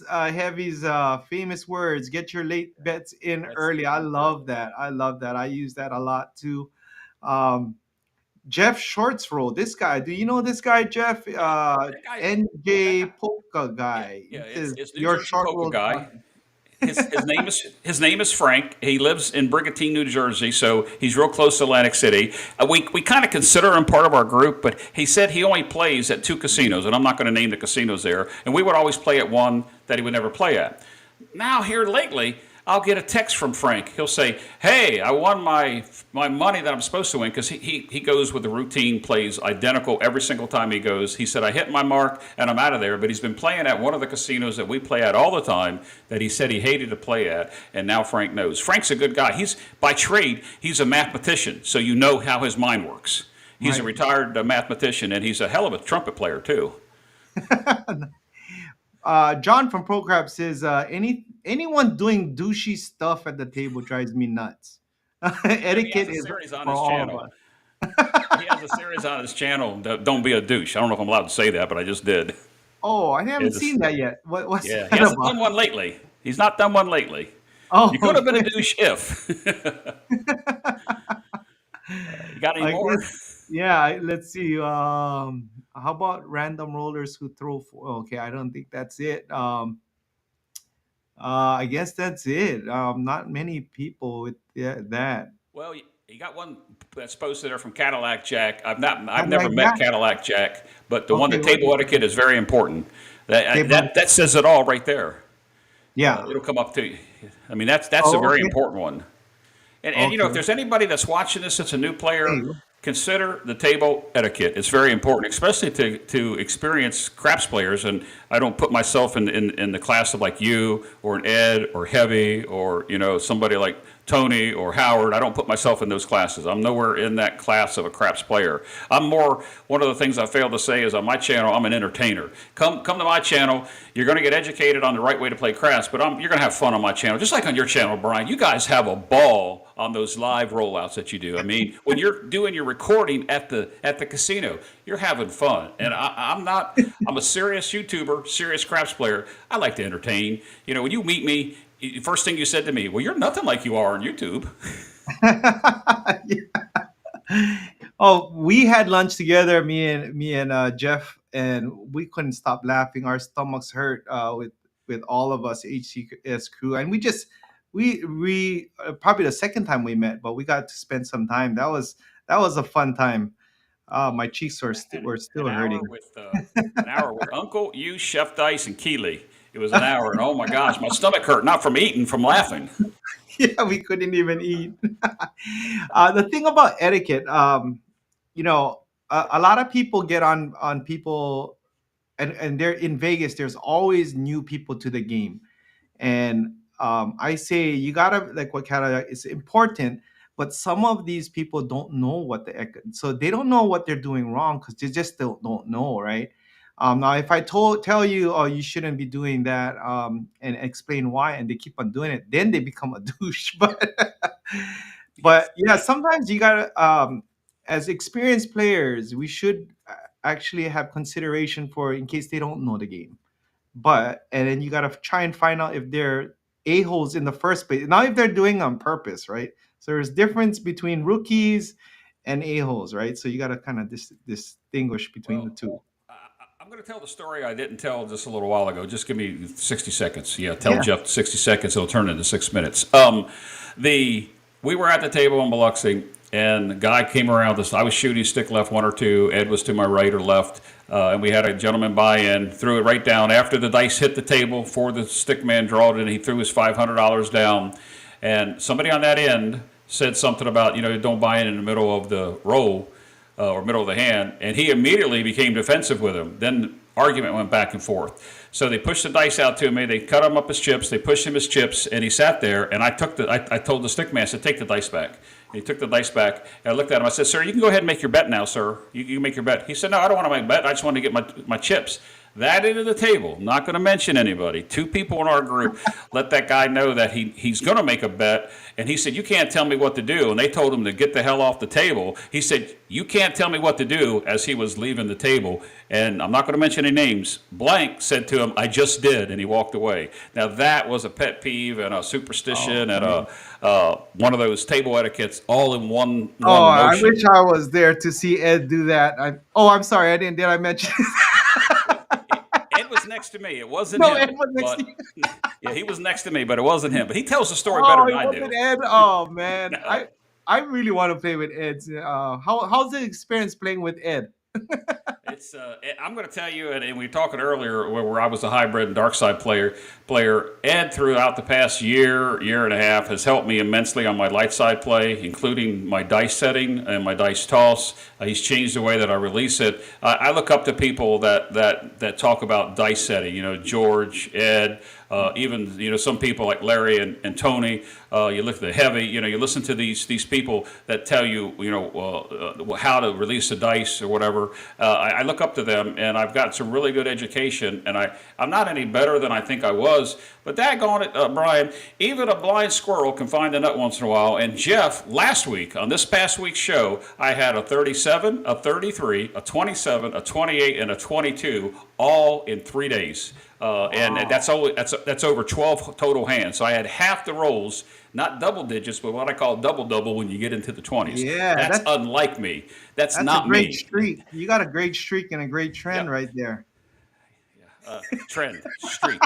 Heavy's famous words. Get your late bets in That's early. I love that. I love that. I use that a lot too. Um, Jeff Shorts roll. This guy. Do you know this guy, Jeff? that guy. That guy. NJ Polka Yeah, guy. yeah. He It's says it's New your Jersey short Polka roll. guy. His name is Frank. He lives in Brigantine, New Jersey, so he's real close to Atlantic City. We kind of consider him part of our group, but he said he only plays at two casinos, and I'm not going to name the casinos there. And we would always play at one that he would never play at. Now here lately, I'll get a text from Frank. He'll say, "Hey, I won my money that I'm supposed to win," because he goes with the routine, plays identical every single time he goes. He said, "I hit my mark and I'm out of there." But he's been playing at one of the casinos that we play at all the time that he said he hated to play at, and now Frank knows. Frank's a good guy. He's by trade, he's a mathematician, so you know how his mind works. He's a Right. retired mathematician, and he's a hell of a trumpet player too. John from ProCrap says anyone doing douchey stuff at the table drives me nuts. And he has Etiquette a is series on for his all of channel. us. He has a series on his channel. Don't be a douche. I don't know if I'm allowed to say that, but I just did. Oh, I haven't It's, seen that yet. What's yeah, he that hasn't about? done one lately. He's not done one lately. You could Oh, have been a douche if. You got any I more? guess. Yeah. Let's see. How about random rollers who throw? Okay, I don't think that's it. I guess that's it. Not many people with that. Well, you got one that's posted there from Cadillac Jack. I've Not never like met that. Cadillac Jack, but the one Okay, that what table is it? etiquette is very important. That Table. that that says it all right there. Yeah. It'll come up to you. I mean, that's a Oh, very okay. important one. And you know, if Okay. there's anybody that's watching this that's a new player, Hey, consider the table etiquette. It's very important, especially to experienced craps players. And I don't put myself in the class of like you or an Ed or Heavy or somebody like Tony or Howard. I don't put myself in those classes. I'm nowhere in that class of a craps player. I'm more. One of the things I failed to say is on my channel, I'm an entertainer. Come to my channel. You're going to get educated on the right way to play craps, but you're going to have fun on my channel, just like on your channel, Brian. You guys have a ball on those live rollouts that you do. I mean, when you're doing your recording at the casino, you're having fun. And I'm not. I'm a serious YouTuber, serious craps player. I like to entertain. You know, when you meet me, first thing you said to me, "Well, you're nothing like you are on YouTube." oh, we had lunch together, me and Jeff, and we couldn't stop laughing. Our stomachs hurt with all of us HCS crew, and we probably the second time we met, but we got to spend some time. That was a fun time. My cheeks an, were an still hour hurting. with an hour with Uncle, you, Chef Dice, and Keeley. It was an hour, and oh my gosh, my stomach hurt not from eating, from laughing. Yeah, we couldn't even eat. The thing about etiquette, you know, a lot of people get on people, and they're in Vegas. There's always new people to the game, and I say you gotta like what Canada is important, but some of these people don't know what so they don't know what they're doing wrong because they just don't know, right? Now, if I tell you, oh, you shouldn't be doing that, and explain why, and they keep on doing it, then they become a douche. But Yes. yeah, sometimes you gotta, as experienced players, we should actually have consideration for in case they don't know the game. But and then you gotta try and find out if they're a-holes in the first place, not if they're doing it on purpose, right? So there's difference between rookies and a-holes, right? So you gotta kind of distinguish between the Well, two. I, I'm going to tell the story I didn't tell just a little while ago. Just give me 60 seconds. Yeah, tell Yeah. Jeff 60 seconds. It'll turn into 6 minutes. The We were at the table in Biloxi, and the guy came around us. I was shooting stick left one or two. Ed was to my right or left, and we had a gentleman buy in, threw it right down after the dice hit the table. Before the stick man drawed it, and he threw his $500 down, and somebody on that end said something about don't buy in the middle of the roll or middle of the hand, and he immediately became defensive with him. Then argument went back and forth. So they pushed the dice out to me. They cut him up his chips. They pushed him his chips, and he sat there. And I told the stick man, I said, take the dice back. And he took the dice back. And I looked at him. I said, sir, you can go ahead and make your bet now, sir. You make your bet. He said, no, I don't want to make a bet. I just want to get my chips. That into the table. Not going to mention anybody. Two people in our group let that guy know that he's going to make a bet. And he said, you can't tell me what to do. And they told him to get the hell off the table. He said, you can't tell me what to do as he was leaving the table. And I'm not going to mention any names. Blank said to him, I just did. And he walked away. Now, that was a pet peeve and a Oh, superstition and man. one of those table etiquettes all in Oh, one I motion. wish I was there to see Ed do that. I'm sorry, I didn't. Did I mention? Well, Ed was next to me. It wasn't No, Ed him, was next to but you. yeah, he was next to me, but it wasn't him. But he tells the story better Oh, than it I do. wasn't Ed. Oh man, I No, I really want to play with Ed. How's the experience playing with Ed? it's. I'm going to tell you, and we were talking earlier where I was a hybrid and dark side player. Ed, throughout the past year and a half, has helped me immensely on my light side play, including my dice setting and my dice toss. He's changed the way that I release it. I look up to people that talk about dice setting. You know, George, Ed. Even some people like Larry and Tony. You look at the heavy. You listen to these people that tell you how to release the dice or whatever. I look up to them, and I've got some really good education, and I'm not any better than I think I was. But daggone it, Brian, even a blind squirrel can find a nut once in a while. And Jeff, last week on this past week's show, I had a 37, a 33, a 27, a 28, and a 22, all in 3 days. And that's over 12 total hands. So I had half the rolls, not double digits, but what I call double when you get into the 20s. Yeah, That's unlike me. That's that's a not great me. streak. You got a great streak and a great trend Yep. right there. Trend, streak.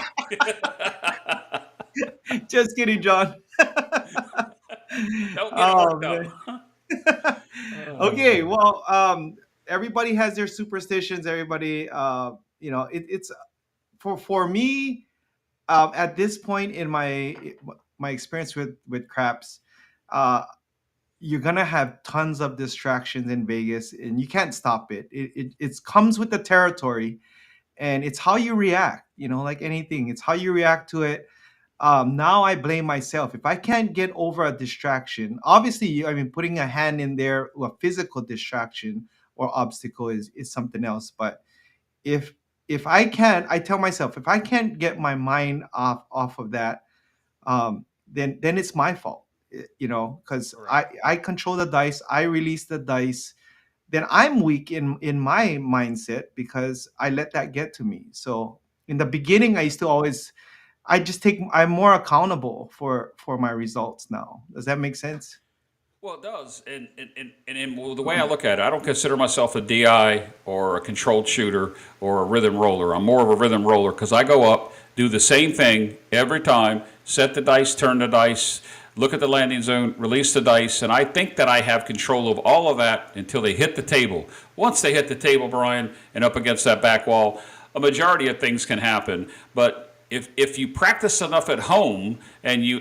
Just kidding, John. Don't get it Oh worked man. up. Okay, well, everybody has their superstitions. Everybody, it's for me. At this point in my experience with craps, uh, you're gonna have tons of distractions in Vegas, and you can't stop it. It comes with the territory, and it's how you react. Like anything, it's how you react to it. Now I blame myself if I can't get over a distraction. Obviously, I mean, putting a hand in there, a physical distraction or obstacle is something else. But if I can't, I tell myself if I can't get my mind off of that, then it's my fault. Because Correct. I control the dice, I release the dice. Then I'm weak in my mindset because I let that get to me. So in the beginning, I used to always I'm more accountable for my results now. Does that make sense? Well, it does, well, the way I look at it, I don't consider myself a DI or a controlled shooter or a rhythm roller. I'm more of a rhythm roller because I go up, do the same thing every time, set the dice, turn the dice, look at the landing zone, release the dice, and I think that I have control of all of that until they hit the table. Once they hit the table, Brian, and up against that back wall, a majority of things can happen, but if you practice enough at home and you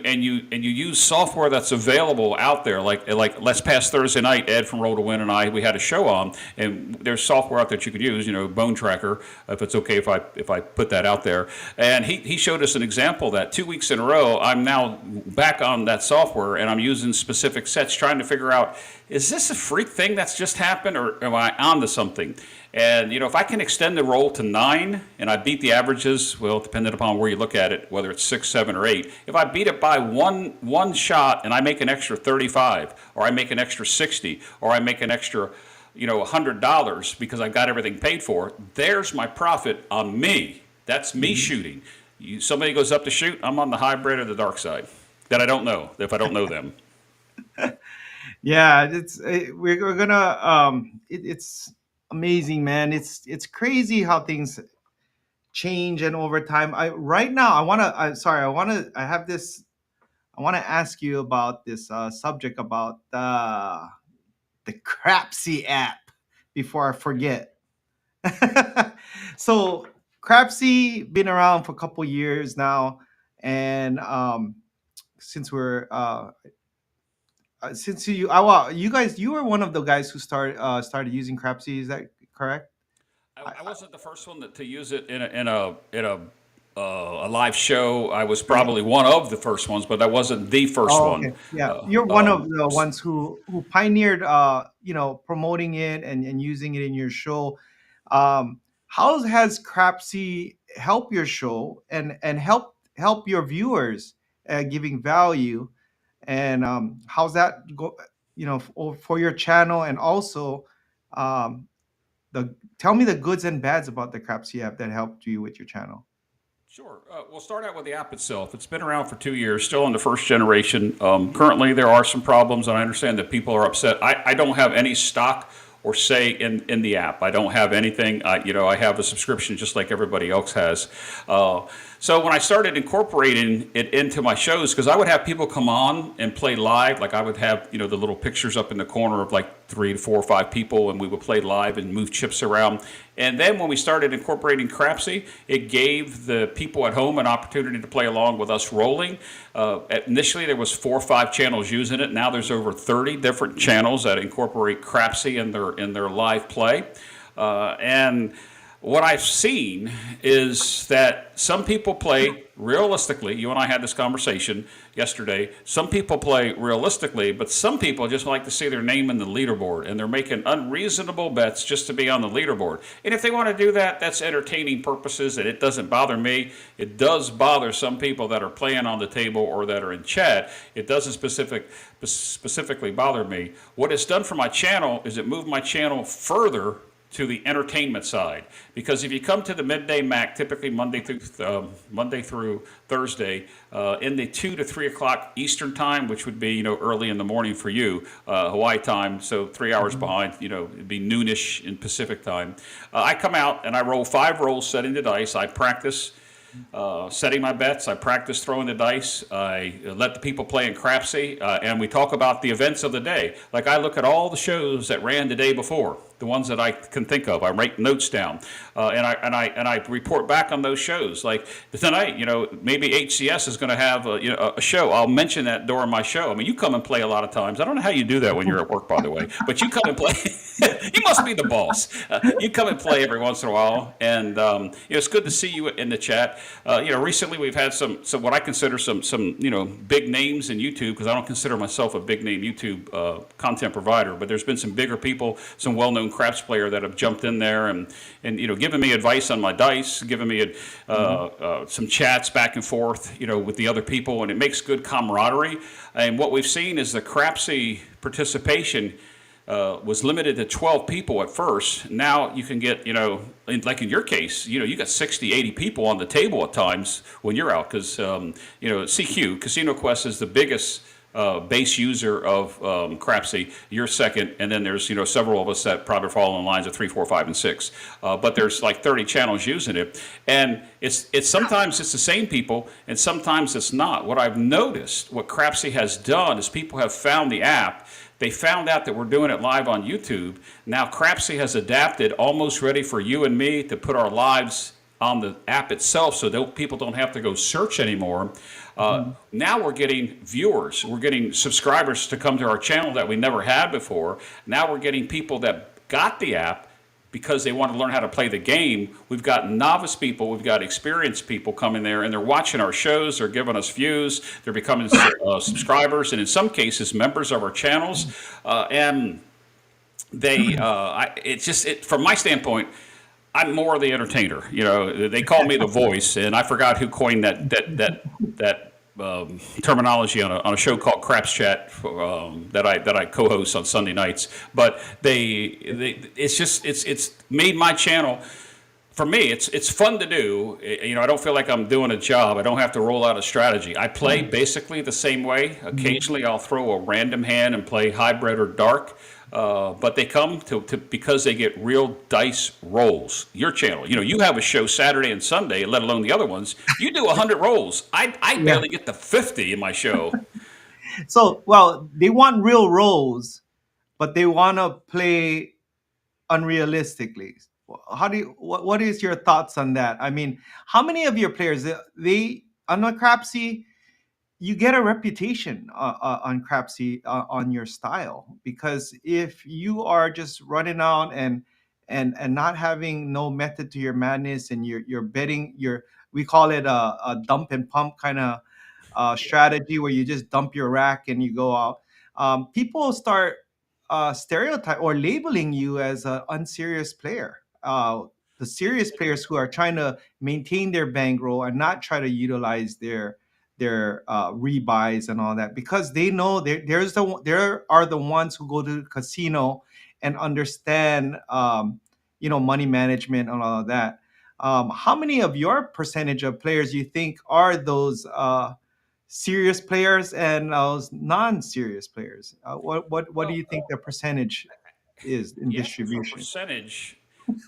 use software that's available out there, like last past Thursday night, Ed from Roll to Win and we had a show on, and there's software out there that you could use, Bone Tracker, if it's okay if I put that out there, and he showed us an example that 2 weeks in a row I'm now back on that software and I'm using specific sets trying to figure out, is this a freak thing that's just happened or am I onto something? And, if I can extend the roll to 9 and I beat the averages, well, depending upon where you look at it, whether it's 6, 7, or 8, if I beat it by one shot and I make an extra 35, or I make an extra 60, or I make an extra, $100 because I got everything paid for, there's my profit on me. That's me shooting. Somebody goes up to shoot, I'm on the hybrid or the dark side that I don't know, if I don't know them. Yeah, we're gonna it's amazing, man. It's crazy how things change and over time. I right now I want to I sorry, I have this I want to ask you about this subject about the Crapsy app before I forget. So Crapsy been around for a couple years now, and since we're since well, you were one of the guys who started using Crapsy. Is that correct? I wasn't the first one to use it in a live show. I was Right. probably one of the first ones, but I wasn't the first Oh, one. okay. Yeah, Uh, you're one of um, the ones who pioneered, promoting it and using it in your show. How has Crapsy help your show and help your viewers, giving value, and how's that go? For your channel, and also, um, tell me the goods and bads about the Crapsy app that helped you with your channel. Sure. We'll start out with the app itself. It's been around for 2 years, still in the first generation. Currently, there are some problems, and I understand that people are upset. I don't have any stock or say in the app. I don't have anything. I have a subscription just like everybody else has. So when I started incorporating it into my shows, because I would have people come on and play live, like I would have the little pictures up in the corner of like 3 to 4 or 5 people, and we would play live and move chips around. And then when we started incorporating Crapsy, it gave the people at home an opportunity to play along with us rolling. Initially, there was 4 or 5 channels using it. Now there's over 30 different channels that incorporate Crapsy in their live play. And what I've seen is that some people play realistically. You and I had this conversation yesterday. Some people play realistically, but some people just like to see their name in the leaderboard, and they're making unreasonable bets just to be on the leaderboard. And if they want to do that, that's entertaining purposes, and it doesn't bother me. It does bother some people that are playing on the table or that are in chat. It doesn't specifically bother me. What it's done for my channel is it moved my channel further to the entertainment side, because if you come to the midday Mac, typically Monday through Thursday, in the 2 to 3 o'clock Eastern time, which would be early in the morning for you, Hawaii time, so 3 hours behind, it'd be noonish in Pacific time. I come out and I roll 5 rolls, setting the dice. I practice setting my bets. I practice throwing the dice. I let the people play in Crapsy, and we talk about the events of the day. Like, I look at all the shows that ran the day before, the ones that I can think of. I write notes down, and I report back on those shows. Like tonight, maybe HCS is going to have a show. I'll mention that during my show. I mean, you come and play a lot of times. I don't know how you do that when you're at work, by the way, but you come and play. You must be the boss. You come and play every once in a while, and it's good to see you in the chat. Recently we've had some what I consider some big names in YouTube, because I don't consider myself a big name YouTube content provider, but there's been some bigger people, some well-known craps player that have jumped in there and given me advice on my dice, giving me some chats back and forth with the other people, and it makes good camaraderie. And what we've seen is the Crapsy participation was limited to 12 people at first. Now you can get, like in your case, you got 60, 80 people on the table at times when you're out, because, CQ, Casino Quest, is the biggest base user of Crapsy. You're second, and then there's, several of us that probably fall in lines of 3, 4, 5, and 6. But there's like 30 channels using it. And it's sometimes it's the same people, and sometimes it's not. What I've noticed, what Crapsy has done, is people have found the app. They found out that we're doing it live on YouTube. Now Crapsy has adapted, almost ready for you and me to put our lives on the app itself, so people don't have to go search anymore. Now we're getting viewers. We're getting subscribers to come to our channel that we never had before. Now we're getting people that got the app because they want to learn how to play the game. We've got novice people, we've got experienced people coming there, and they're watching our shows, they're giving us views, they're becoming subscribers, and in some cases members of our channels. And they, from my standpoint, I'm more of the entertainer. They call me the voice, and I forgot who coined that terminology on a show called Craps Chat that I co-host on Sunday nights. But it's made my channel. For me, it's fun to do. I don't feel like I'm doing a job. I don't have to roll out a strategy. I play basically the same way. Occasionally, I'll throw a random hand and play hybrid or dark. But they come to because they get real dice rolls. Your channel, you have a show Saturday and Sunday, let alone the other ones. You do 100 rolls. I barely get to 50 in my show. So, well, they want real rolls, but they want to play unrealistically. What is your thoughts on that? I mean, how many of your players, they on a Crapsy, you get a reputation on Crapsy on your style, because if you are just running out and not having no method to your madness, and you're betting, we call it a dump and pump kind of strategy, where you just dump your rack and you go out, people start stereotype or labeling you as an unserious player. The serious players who are trying to maintain their bankroll and not try to utilize their rebuys and all that, because they know there are the ones who go to the casino and understand money management and all of that. How many of your percentage of players you think are those serious players and those non-serious players? What do you think the percentage is in Yeah, for distribution? percentage,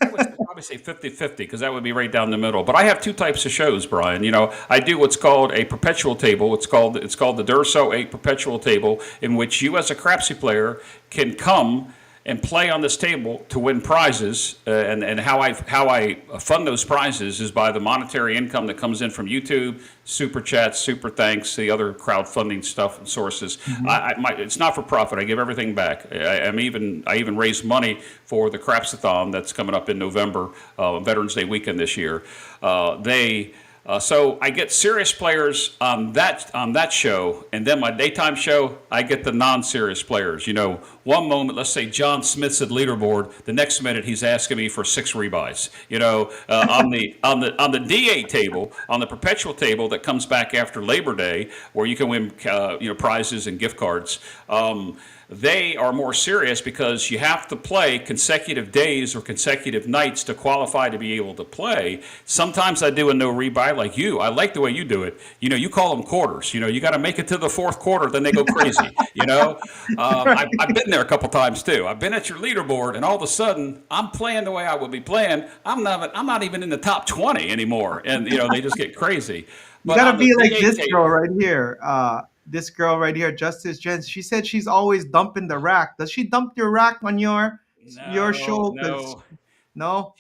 I would probably say 50-50, because that would be right down the middle. But I have two types of shows, Brian. I do what's called a perpetual table. It's called the Durso 8 perpetual table, in which you as a Crapsy player can come and play on this table to win prizes. And how I fund those prizes is by the monetary income that comes in from YouTube, super chats, super thanks, the other crowdfunding stuff and sources. Mhm. It's not for profit. I give everything back. I even raise money for the Crapsathon that's coming up in November, Veterans Day weekend this year. So I get serious players on that show, and then my daytime show, I get the non-serious players. One moment, let's say John Smith's at leaderboard, the next minute he's asking me for 6 rebuys. On the D8 table, on the perpetual table that comes back after Labor Day, where you can win prizes and gift cards. They are more serious because you have to play consecutive days or consecutive nights to qualify to be able to play. Sometimes I do a no rebuy like you. I like the way you do it. You call them quarters. You got to make it to the fourth quarter, then they go crazy. I've been there a couple times too. I've been at your leaderboard, and all of a sudden I'm playing the way I would be playing. I'm not even in the top 20 anymore, and they just get crazy. You But gotta on the be like D8 this girl table, right here. This girl right here, Justice Jen. She said she's always dumping the rack. Does she dump your rack on your no, show? Because no. no.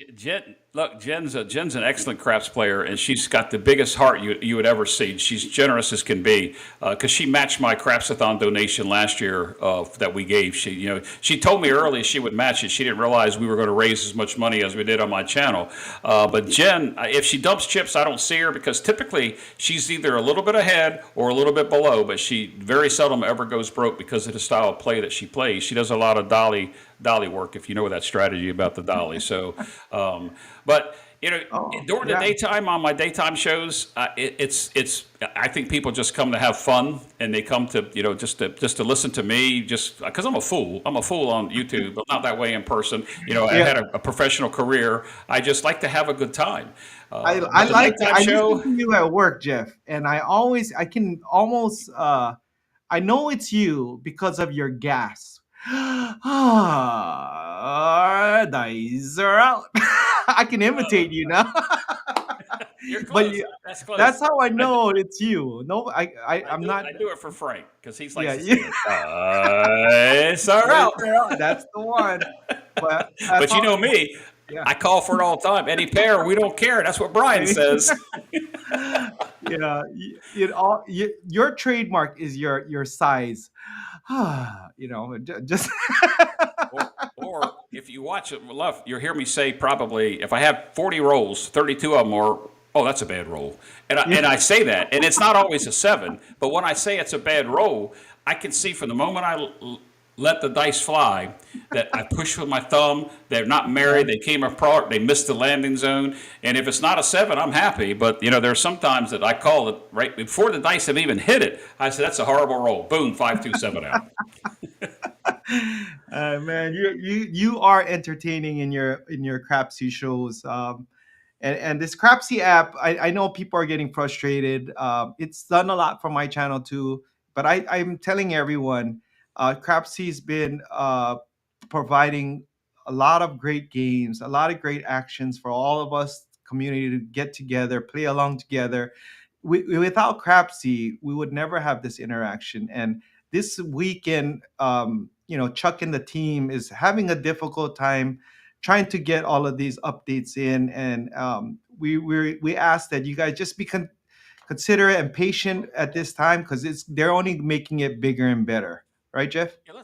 Jen's an excellent craps player, and she's got the biggest heart you would ever see. She's generous as can be, because she matched my Crapsathon donation last year that we gave. She told me early she would match it. She didn't realize we were going to raise as much money as we did on my channel. But Jen, if she dumps chips, I don't see her, because typically she's either a little bit ahead or a little bit below. But she very seldom ever goes broke because of the style of play that she plays. She does a lot of dolly work, if you know that strategy about the dolly. So, but Oh during the yeah. daytime on my daytime shows, it's. I think people just come to have fun, and they come to just to listen to me, just because I'm a fool. I'm a fool on YouTube, but not that way in person. I Yeah. had a professional career. I just like to have a good time. I I But the like nighttime I listen show, to you at work, Jeff, and I can almost I know it's you because of your gas. Dice are out. I can imitate you now, you're but close. That's that's close. how I I, know it's you. No, I'm not. I do it for Frank because he likes Yeah, to yeah. say it. It's all Dice right. are out. That's the one. But that's But you how. know me, Yeah. I call for it all the time. Any pair, we don't care. That's what Brian says. Yeah, your trademark is your size. Just Or if you watch it left, you'll hear me say probably if I have 40 rolls, 32 of them are, oh, that's a bad roll. yeah. And I say that, and it's not always a 7, but when I say it's a bad roll, I can see from the moment let the dice fly that I push with my thumb. They're not Yeah. married. They came apart. They missed the landing zone. And if it's not a 7, I'm happy. But there's sometimes that I call it right before the dice have even hit it. I said that's a horrible roll. Boom, 5-2-7 out. Man, you are entertaining in your Crapsy shows. And this Crapsy app, I know people are getting frustrated. It's done a lot for my channel too, but I'm telling everyone, Crapsy's been providing a lot of great games, a lot of great actions for all of us community to get together, play along together. Without Crapsy, we would never have this interaction. And this weekend, Chuck and the team is having a difficult time trying to get all of these updates in, and we ask that you guys just be considerate and patient at this time because they're only making it bigger and better, right, Jeff? Yeah,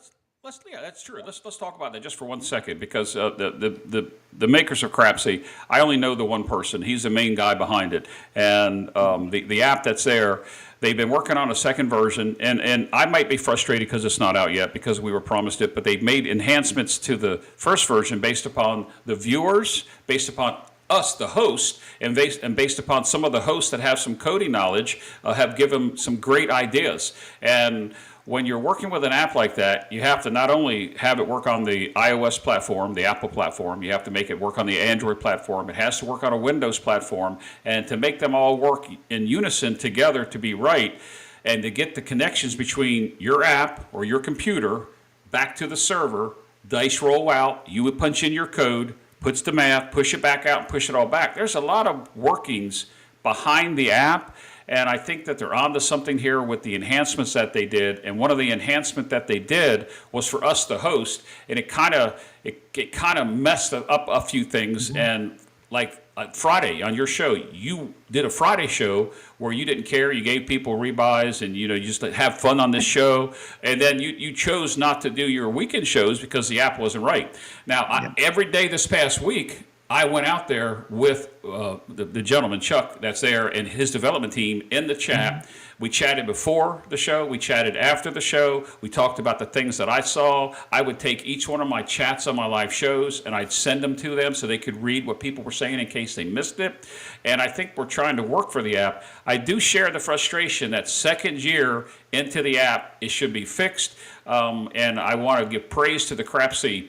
yeah, that's true. Let's talk about that just for 1 second because the makers of Crapsy, I only know the one person. He's the main guy behind it, and the app that's there. They've been working on a second version, and I might be frustrated because it's not out yet because we were promised it. But they've made enhancements to the first version based upon the viewers, based upon us, the host, and based upon some of the hosts that have some coding knowledge, have given some great ideas. And when you're working with an app like that, you have to not only have it work on the iOS platform, the Apple platform, you have to make it work on the Android platform. It has to work on a Windows platform. And to make them all work in unison together to be right, and to get the connections between your app or your computer back to the server, dice roll out, you would punch in your code, puts the math, push it back out, and push it all back. There's a lot of workings behind the app, And I think that they're onto something here with the enhancements that they did. And one of the enhancement that they did was for us to host, and it kind of messed up a few things. And like Friday on your show, you did a Friday show where you didn't care. You gave people rebuys, and you just have fun on this show. And then you chose not to do your weekend shows because the app wasn't right. Now, every day this past week, I went out there with the gentleman, Chuck, that's there, and his development team in the chat. We chatted before the show. We chatted after the show. We talked about the things that I saw. I would take each one of my chats on my live shows, and I'd send them to them so they could read what people were saying in case they missed it. And I think we're trying to work for the app. I do share the frustration that second year into the app, it should be fixed. And I want to give praise to the Crapsy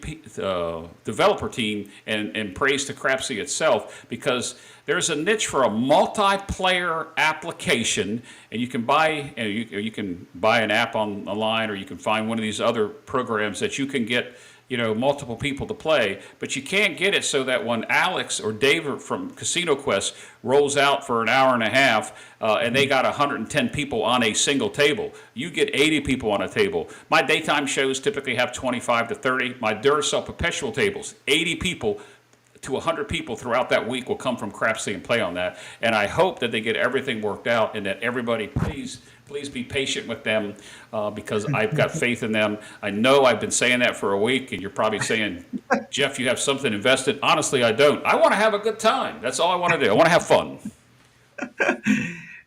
developer team and praise to Crapsy itself, because there's a niche for a multiplayer application, and you can buy you can buy an app online, or you can find one of these other programs that you can get multiple people to play, but you can't get it so that when Alex or David from Casino Quest rolls out for an hour and a half, and they got 110 people on a single table, you get 80 people on a table. My daytime shows typically have 25 to 30. My Duracell perpetual tables, 80 people to 100 people throughout that week will come from Crapsy and play on that. And I hope that they get everything worked out, and that everybody please be patient with them, because I've got faith in them. I know I've been saying that for a week, and you're probably saying, Jeff, you have something invested. Honestly, I don't. I want to have a good time. That's all I want to do. I want to have fun.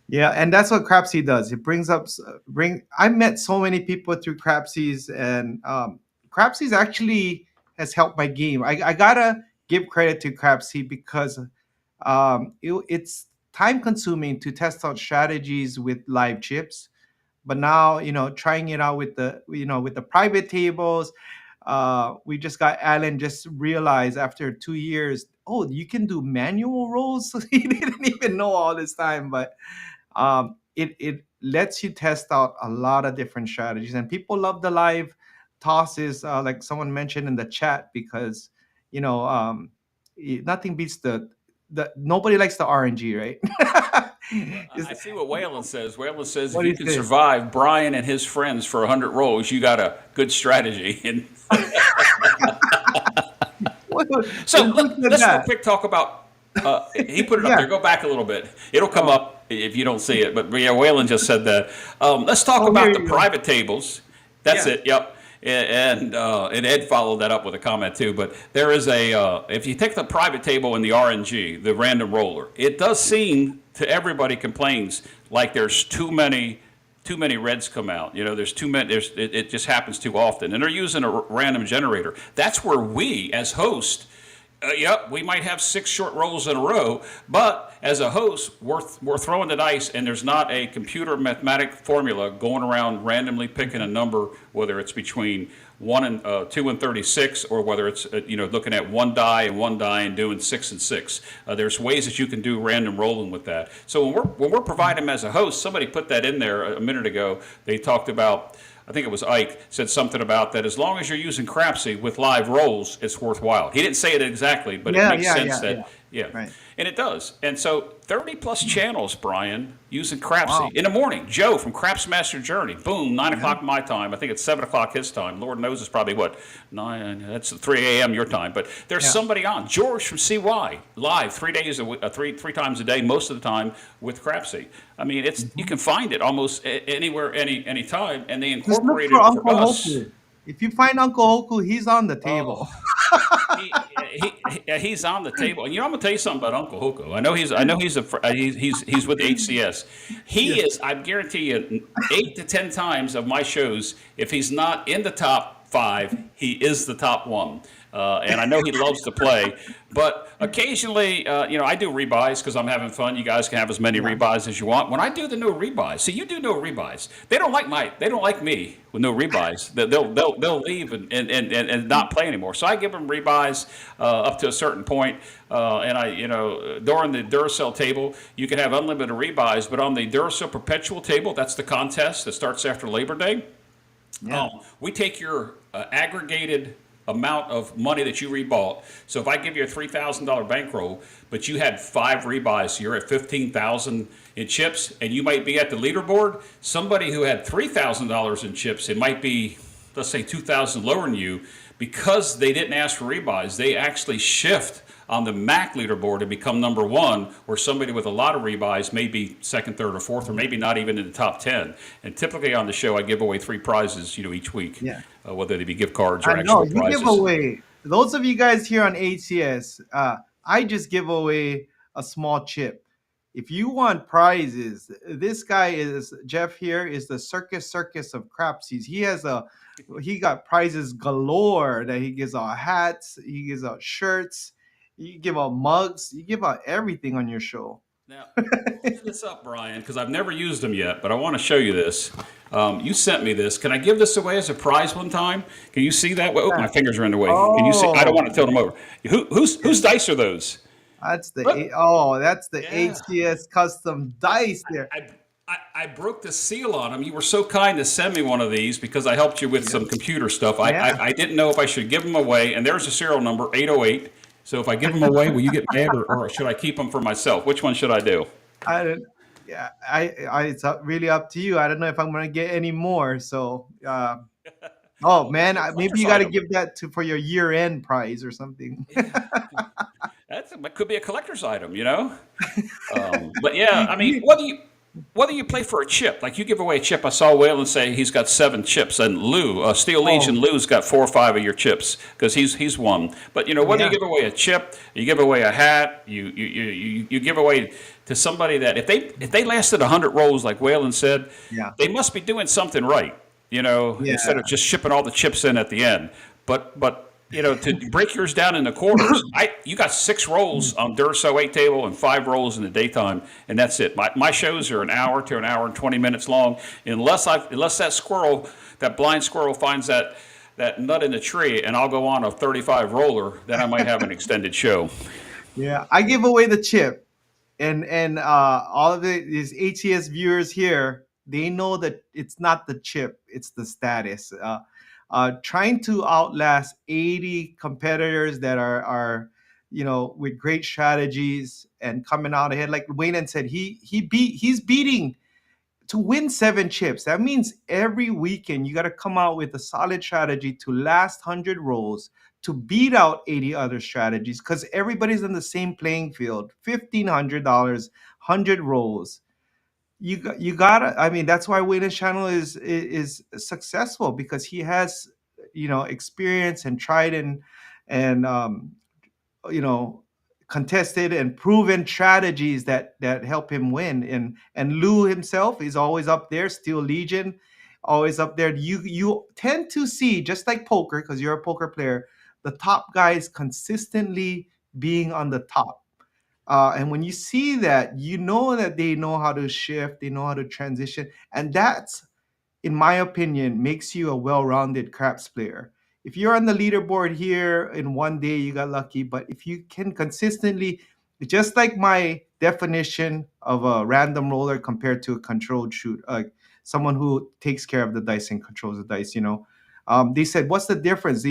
Yeah, and that's what Crapsy does. It brings up I met so many people through Crapsy's, and Crapsy's actually has helped my game. I gotta give credit to Crapsy, because it's time consuming to test out strategies with live chips. But now, trying it out with the private tables, we just got Alan just realized after 2 years, oh, you can do manual rolls. He didn't even know all this time, but it lets you test out a lot of different strategies, and people love the live tosses, like someone mentioned in the chat, because nothing beats the nobody likes the RNG, right? Well, I see what Waylon says. Waylon says if What you is can this? survive Brian and his friends for 100 rolls, you got a good strategy. And so Who said let's real that? quick talk about. He put it up Yeah. there. Go back a little bit. It'll come Oh, up if you don't see it. But yeah, Waylon just said that. Let's talk oh, here about the you go. private tables. That's Yeah. it. Yep. And Ed followed that up with a comment too. But there is if you take the private table and the RNG, the random roller, it does seem to everybody complains like there's too many reds come out. There's too many. It just happens too often, and they're using a random generator. That's where we, as hosts, yep, we might have 6 short rolls in a row, but as a host, we're throwing the dice, and there's not a computer mathematic formula going around randomly picking a number, whether it's between 1 and 2 and 36, or whether it's looking at one die and doing 6 and 6. There's ways that you can do random rolling with that. So when we're providing them as a host, somebody put that in there a minute ago. They talked about. I think it was Ike, said something about that as long as you're using Crapsy with live rolls, it's worthwhile. He didn't say it exactly, but it Yeah, makes yeah, sense yeah, that, yeah. right. And it does. And so 30 plus channels, Brian, using Crapsy. Wow. In the morning, Joe from Craps Master Journey, boom, 9 Yeah. o'clock my time. I think it's 7 o'clock his time. Lord knows it's probably what, 9, that's 3 a.m. your time. But there's Yeah. somebody on. George from CY, live 3 days, three times a day, most of the time with Crapsy. I mean, you can find it almost anywhere, any time, and they Just look incorporated for it for Uncle us. Hoku. If you find Uncle Hoku, he's on the Oh, table. he's on the table. And I'm gonna tell you something about Uncle Hoko. I know he's with HCS. He Yeah. is. I guarantee you, 8 to 10 times of my shows, if he's not in the top 5, he is the top one. And I know he loves to play, but occasionally, I do rebuys because I'm having fun. You guys can have as many rebuys as you want. When I do the no rebuys, see, you do no rebuys. They don't like me with no rebuys. They'll leave and not play anymore. So I give them rebuys up to a certain point. During the Duracell table, you can have unlimited rebuys, but on the Duracell Perpetual table, that's the contest that starts after Labor Day. Yeah. We take your aggregated amount of money that you rebought. So if I give you a $3,000 bankroll, but you had 5 rebuys, you're at 15,000 in chips, and you might be at the leaderboard. Somebody who had $3,000 in chips, it might be, let's say, 2,000 lower than you, because they didn't ask for rebuys. They actually shift on the MAC leaderboard and become number one, where somebody with a lot of rebuys may be second, third, or fourth, or maybe not even in the top 10. And typically on the show, I give away 3 prizes, each week, Yeah. whether they be gift cards or I know actual you give prizes. away. Those of you guys here on ACS, I just give away a small chip. If you want prizes, this guy is Jeff here is the circus of crapsies. He got prizes galore that he gives out hats, he gives out shirts, you give out mugs, you give out everything on your show. Now, hold this up, Brian, because I've never used them yet, but I want to show you this. You sent me this. Can I give this away as a prize one time? Can you see that? Oh, my fingers are in the way. Can you see? I don't Oh, want to tilt them over. Whose dice are those? Look. that's the Yeah. HCS custom dice there. I, I broke the seal on them. You were so kind to send me one of these because I helped you with Yeah. some computer stuff. I, Yeah. I, I didn't know if I should give them away, and there's a serial number 808. So if I give them away, will you get mad, or should I keep them for myself? Which one should I do? I don't. Yeah, it's really up to you. I don't know if I'm gonna get any more. So, oh Well, man, it's a maybe collector's you got to item. give that to for your year-end prize or something. Yeah, that could be a collector's item. But yeah, I mean, You- whether you play for a chip, like you give away a chip, I saw Whalen say he's got 7 chips, and Steel oh Legion Lou's got 4 or 5 of your chips because he's won. But whether you yeah, give away a chip, you give away a hat, you give away to somebody that if they lasted 100 rolls, like Whalen said, yeah, they must be doing something right. Instead yeah. of just shipping all the chips in at the end. But to break yours down into quarters, you got 6 rolls on Durso 8 table and 5 rolls in the daytime, and that's it. My shows are an hour to an hour and 20 minutes long, unless that blind squirrel finds that nut in the tree, and I'll go on a 35 roller. Then I might have an extended show. Yeah, I give away the chip, and all of these ATS viewers here, they know that it's not the chip, it's the status. Trying to outlast 80 competitors that are with great strategies and coming out ahead. Like Wayne said, he's beating to win 7 chips. That means every weekend you got to come out with a solid strategy to last 100 rolls, to beat out 80 other strategies, because everybody's on the same playing field. $1,500, 100 rolls. You gotta. I mean, that's why Wayne's channel is successful, because he has experience and tried and you know contested and proven strategies that help him win. And Lou himself is always up there. Steel Legion, always up there. You tend to see, just like poker, because you're a poker player, the top guys consistently being on the top. And when you see that, you know that they know how to shift, they know how to transition, and that's, in my opinion, makes you a well-rounded craps player. If you're on the leaderboard here in one day, you got lucky. But if you can consistently, just like my definition of a random roller compared to a controlled shoot, someone who takes care of the dice and controls the dice, they said, what's the difference?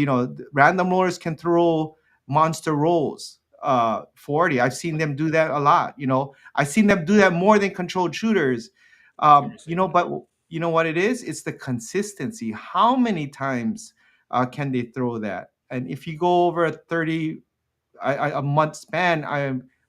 Random rollers can throw monster rolls. 40. I've seen them do that a lot. I've seen them do that more than controlled shooters. Seriously. But you know what it is? It's the consistency. How many times can they throw that? And if you go over a 30 a month span,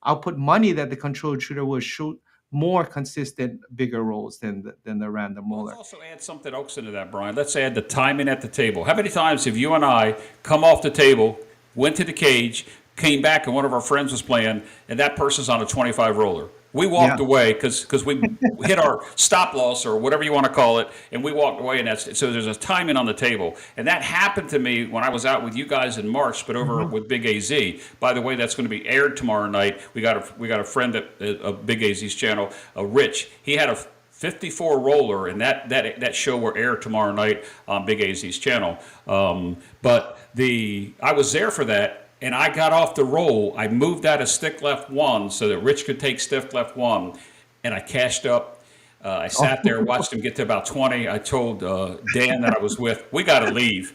I'll put money that the controlled shooter will shoot more consistent, bigger rolls than the random Well, let's roller. also add something else into that, Brian. Let's add the timing at the table. How many times have you and I come off the table, went to the cage, came back, and one of our friends was playing, and that person's on a 25 roller? We Yeah. walked away because we hit our stop loss or whatever you want to call it, and we walked away. And so there's a timing on the table, and that happened to me when I was out with you guys in March, but over Mhm. with Big AZ. By the way, that's going to be aired tomorrow night. We got a friend of Big AZ's channel, Rich. He had a 54 roller, and that show will air tomorrow night on Big AZ's channel. But I was there for that, and I got off the roll. I moved out of stick left one so that Rich could take stick left one, and I cashed up. I sat there, watched him get to about 20. I told Dan that I was with, we got to leave.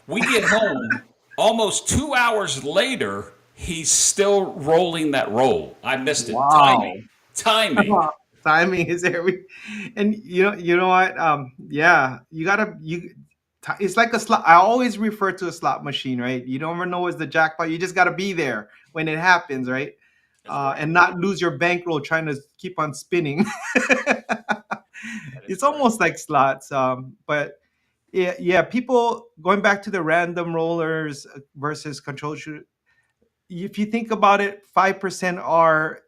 We get home Almost 2 hours later, he's still rolling that roll. I missed it. Wow. Timing, timing. Timing is every, and you know what? Yeah, you gotta it's like a slot. I always refer to a slot machine, right? You don't ever know it's the jackpot. You just gotta be there when it happens, right? That's right. And not lose your bankroll trying to keep on spinning. That is It's correct. almost like slots, but yeah, yeah. People going back to the random rollers versus control shoot, if you think about it, 5% are,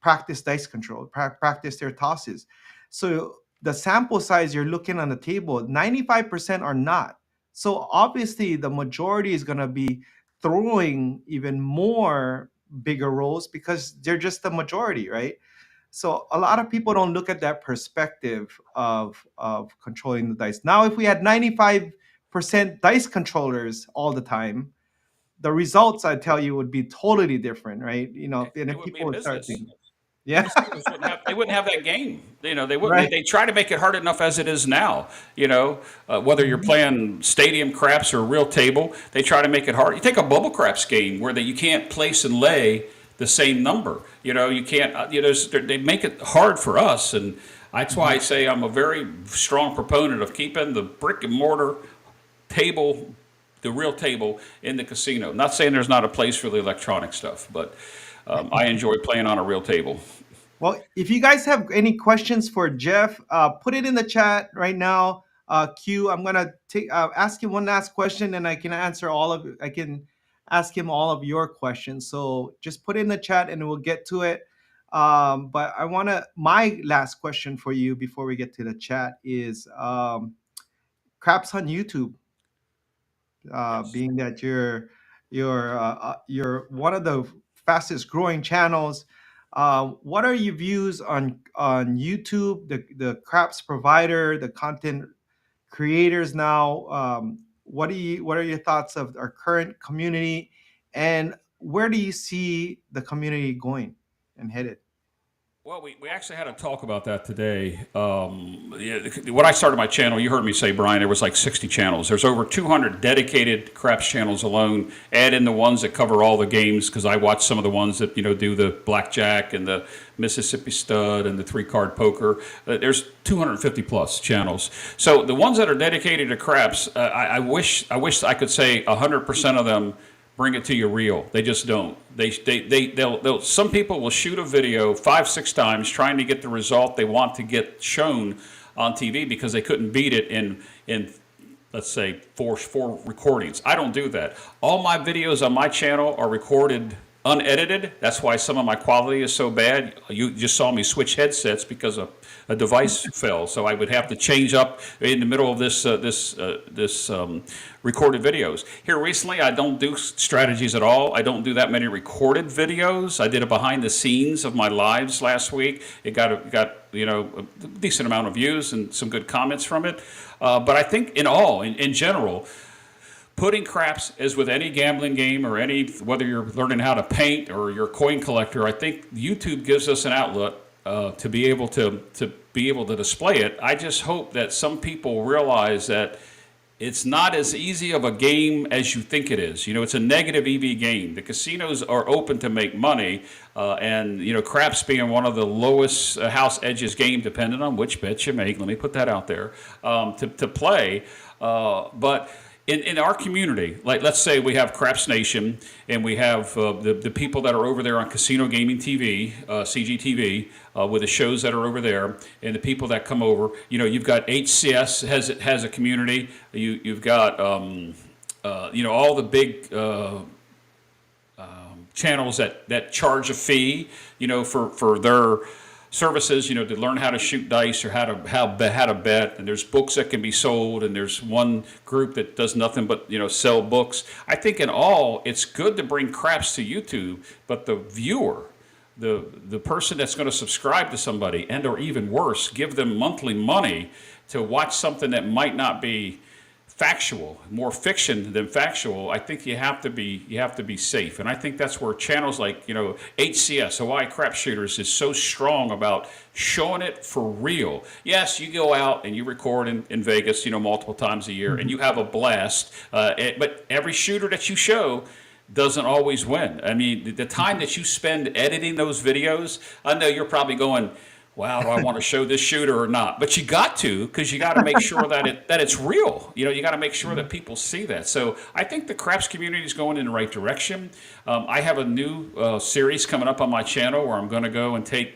practice dice control, practice their tosses. So the sample size you're looking on the table, 95% are not. So obviously the majority is going to be throwing even more bigger rolls because they're just the majority, right? So a lot of people don't look at that perspective of controlling the dice. Now, if we had 95% dice controllers all the time, the results, I tell you, would be totally different, right? And It then would be a people would start business. thinking, The yeah, casinos wouldn't have, they wouldn't have that game. They wouldn't. right. They try to make it hard enough as it is now. Whether you're Mhm. playing stadium craps or real table, they try to make it hard. You take a bubble craps game where you can't place and lay the same number. You can't. They make it hard for us, and that's why I Mhm. say I'm a very strong proponent of keeping the brick and mortar table, the real table, in the casino. Not saying there's not a place for the electronic stuff, but I enjoy playing on a real table. Well, if you guys have any questions for Jeff, put it in the chat right now. Q, I'm gonna ask him one last question, and I can ask him all of your questions. So just put it in the chat, and we'll get to it. But my last question for you before we get to the chat is, Craps on YouTube, Yes. being that you're one of the fastest growing channels. What are your views on YouTube, the Craps provider, the content creators now? What are your thoughts of our current community, and where do you see the community going and headed? Well, we actually had a talk about that today. Yeah, when I started my channel, you heard me say, Brian, there was like 60 channels. There's over 200 dedicated craps channels alone. Add in the ones that cover all the games, because I watch some of the ones that do the blackjack and the Mississippi stud and the three-card poker. There's 250 plus channels. So the ones that are dedicated to craps, I wish I could say 100% of them bring it to you real. They just don't. They'll some people will shoot a video 5 6 times trying to get the result they want to get shown on TV because they couldn't beat it in let's say four recordings. I don't do that. All my videos on my channel are recorded unedited. That's why some of my quality is so bad. You just saw me switch headsets because a device fell, so I would have to change up in the middle of this recorded videos. Here recently, I don't do strategies at all. I don't do that many recorded videos. I did a behind the scenes of my lives last week. It got a decent amount of views and some good comments from it. But I think in general, putting craps, as with any gambling game or whether you're learning how to paint or you're a coin collector, I think YouTube gives us an outlet to be able to display it. I just hope that some people realize that it's not as easy of a game as you think it is. It's a negative EV game. The casinos are open to make money, and craps being one of the lowest house edges game, depending on which bet you make. Let me put that out there to play, but. In our community, like let's say we have Craps Nation, and we have the people that are over there on Casino Gaming TV, CGTV, with the shows that are over there, and the people that come over. You've got HCS has a community. You've got all the big channels that charge a fee, for their services, to learn how to shoot dice or how to bet. And there's books that can be sold, and there's one group that does nothing but sell books. I think in all, it's good to bring craps to YouTube, but the viewer, the person that's going to subscribe to somebody, and or even worse, give them monthly money to watch something that might not be factual, more fiction than factual, I think you have to be safe, and I think that's where channels like HCS Hawaii Crap Shooters is so strong about showing it for real. Yes, you go out and you record in Vegas, multiple times a year, and Mhm. you have a blast. But every shooter that you show doesn't always win. I mean, the time that you spend editing those videos, I know you're probably going, wow, do I want to show this shooter or not? But you got to, because you got to make sure that it's real. You got to make sure that people see that. So I think the craps community is going in the right direction. I have a new series coming up on my channel where I'm going to go and take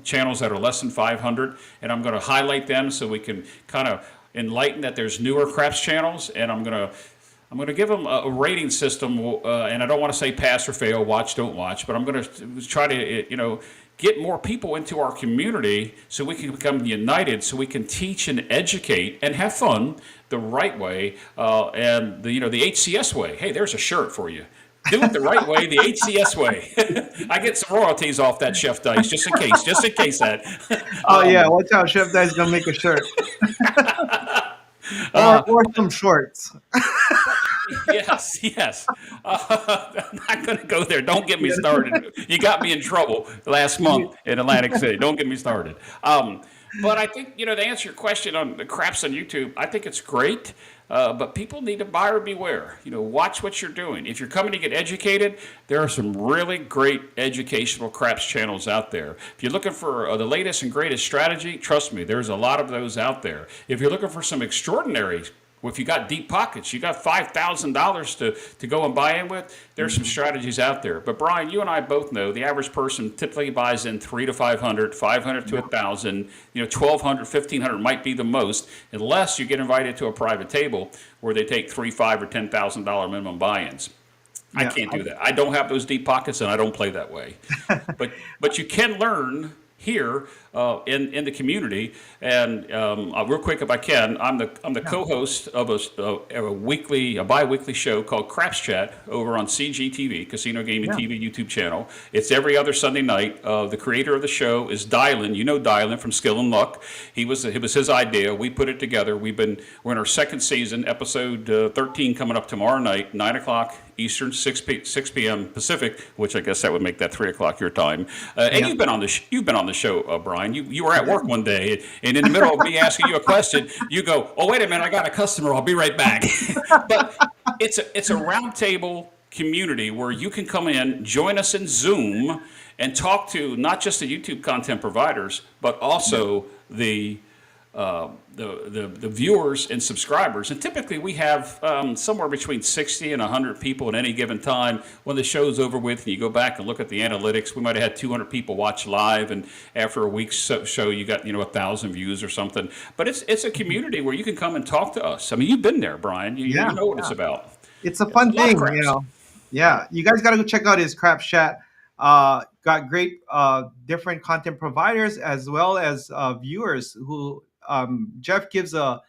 channels that are less than 500, and I'm going to highlight them so we can kind of enlighten that there's newer craps channels, and I'm going to give them a rating system, and I don't want to say pass or fail, watch, don't watch, but I'm going to try to, get more people into our community so we can become united, so we can teach and educate and have fun the right way, and the HCS way. Hey, there's a shirt for you. Do it the right way, the HCS way. I get some royalties off that, Chef Dice, just in case that. Oh yeah, um, watch out, Chef Dad's gonna make a shirt uh, or some shorts. Yes, yes. I'm not going to go there. Don't get me Yeah. started. You got me in trouble last month in Atlantic City. Don't get me started. But I think, to answer your question on the craps on YouTube, I think it's great. But people need to buyer beware. Watch what you're doing. If you're coming to get educated, there are some really great educational craps channels out there. If you're looking for the latest and greatest strategy, trust me, there's a lot of those out there. If you're looking for some extraordinary, well, if you got deep pockets, you got $5,000 to go and buy in with, there's some Mhm. strategies out there. But Brian, you and I both know the average person typically buys in 3 to 500, 500 to Yeah. 1,000, 1,200, 1,500 might be the most, unless you get invited to a private table where they take three, five, or $10,000 minimum buy-ins. I Yeah. can't do that. I don't have those deep pockets, and I don't play that way. But you can learn here in the community. And real quick, if I can, I'm the Yeah. co-host of a bi-weekly show called Craps Chat over on CGTV, Casino Gaming Yeah. TV YouTube channel. It's every other Sunday night. The creator of the show is Dylan. You know Dylan from Skill and Luck. It was his idea. We put it together. We're in our second season, episode 13 coming up tomorrow night, 9 o'clock Eastern, 6 p.m. Pacific, which I guess that would make that 3 o'clock your time. And Yeah. you've been on the show, Brian. You were at work one day, and in the middle of me asking you a question, you go, "Oh, wait a minute, I got a customer. I'll be right back." But it's a roundtable community where you can come in, join us in Zoom, and talk to not just the YouTube content providers, but also the viewers and subscribers. And typically we have somewhere between 60 and 100 people at any given time. When the show's over with and you go back and look at the analytics, we might have had 200 people watch live, and after a week's show you got 1,000 views or something. But it's a community where you can come and talk to us. I mean, you've been there, Brian. You Yeah. know what it's Yeah. about. It's a I fun love thing, craps. Yeah, you guys got to go check out his crap chat. Got great different content providers as well as viewers who Jeff gives a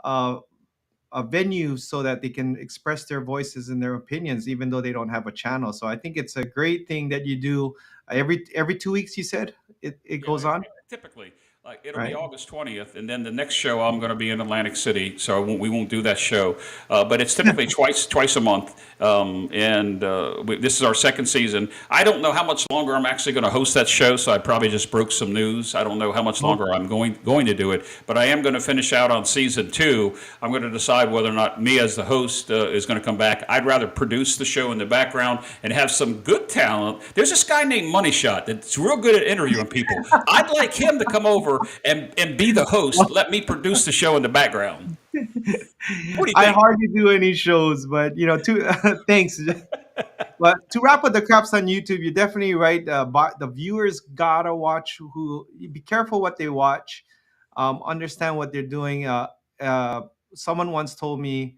a venue so that they can express their voices and their opinions, even though they don't have a channel. So I think it's a great thing that you do every 2 weeks. You said it Yeah, goes on, typically, like it'll be right? August 20th, and then the next show I'm going to be in Atlantic City, so we won't do that show. But it's typically twice a month, and this is our second season. I don't know how much longer I'm actually going to host that show, so I probably just broke some news. I don't know how much Oh, longer I'm going to do it, but I am going to finish out on season two. I'm going to decide whether or not me as the host is going to come back. I'd rather produce the show in the background and have some good talent. There's this guy named Money Shot that's real good at interviewing people. I'd like him to come over and be the host. Let me produce the show in the background. What do you I think? hardly do any shows, but to thanks. But to wrap up the craps on YouTube, you're definitely right. The viewers gotta watch. Who Be careful what they watch. Understand what they're doing. Uh, Someone once told me,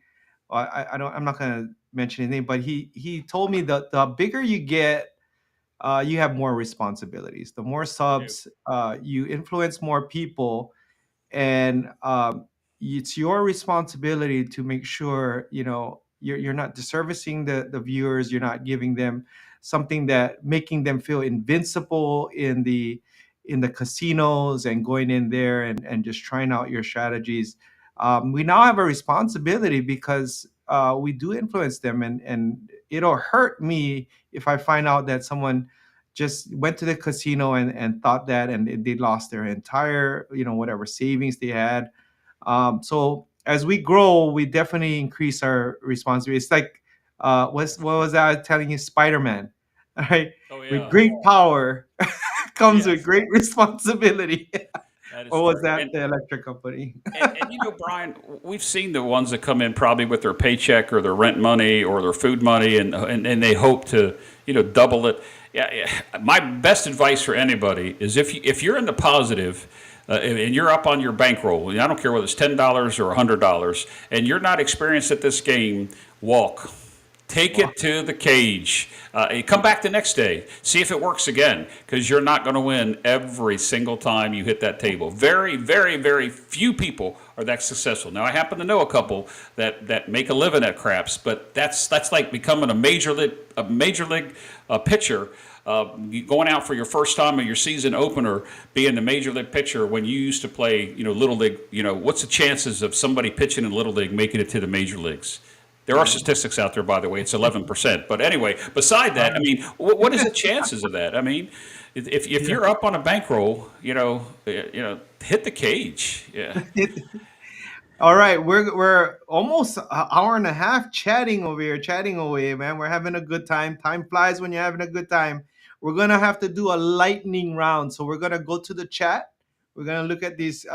I don't. I'm not gonna mention his name, but he told me that the bigger you get, you have more responsibilities. The more You do. subs, you influence more people, and it's your responsibility to make sure you're not disservicing the viewers. You're not giving them something that making them feel invincible in the casinos and going in there and just trying out your strategies. we now have a responsibility because we do influence them, and it'll hurt me if I find out that someone just went to the casino and thought that, and they lost their entire, whatever savings they had. So as we grow, we definitely increase our responsibility. It's like what was that I was telling you, Spider-Man? All right, Oh with yeah. great power comes with Yes, great responsibility. that is Or was true. that the electric company? And Brian, we've seen the ones that come in probably with their paycheck or their rent money or their food money, and they hope to double it. Yeah, yeah. My best advice for anybody is if you're in the positive. And you're up on your bankroll. I don't care whether it's $10 or $100, and you're not experienced at this game. Walk. Take Wow. it to the cage. You come back the next day. See if it works again, because you're not going to win every single time you hit that table. Very, very, very few people are that successful. Now, I happen to know a couple that make a living at craps, but that's like becoming a major league pitcher. Going out for your first time or your season opener, being the major league pitcher when you used to play, little league. What's the chances of somebody pitching in little league making it to the major leagues? There are Yeah. statistics out there, by the way. It's 11%. But anyway, beside that, I mean, what is the chances of that? I mean, if Yeah. you're up on a bankroll, hit the cage. Yeah. All right, we're almost an hour and a half chatting over here, chatting away, man. We're having a good time. Time flies when you're having a good time. We're gonna have to do a lightning round, so we're gonna go to the chat. We're gonna look at these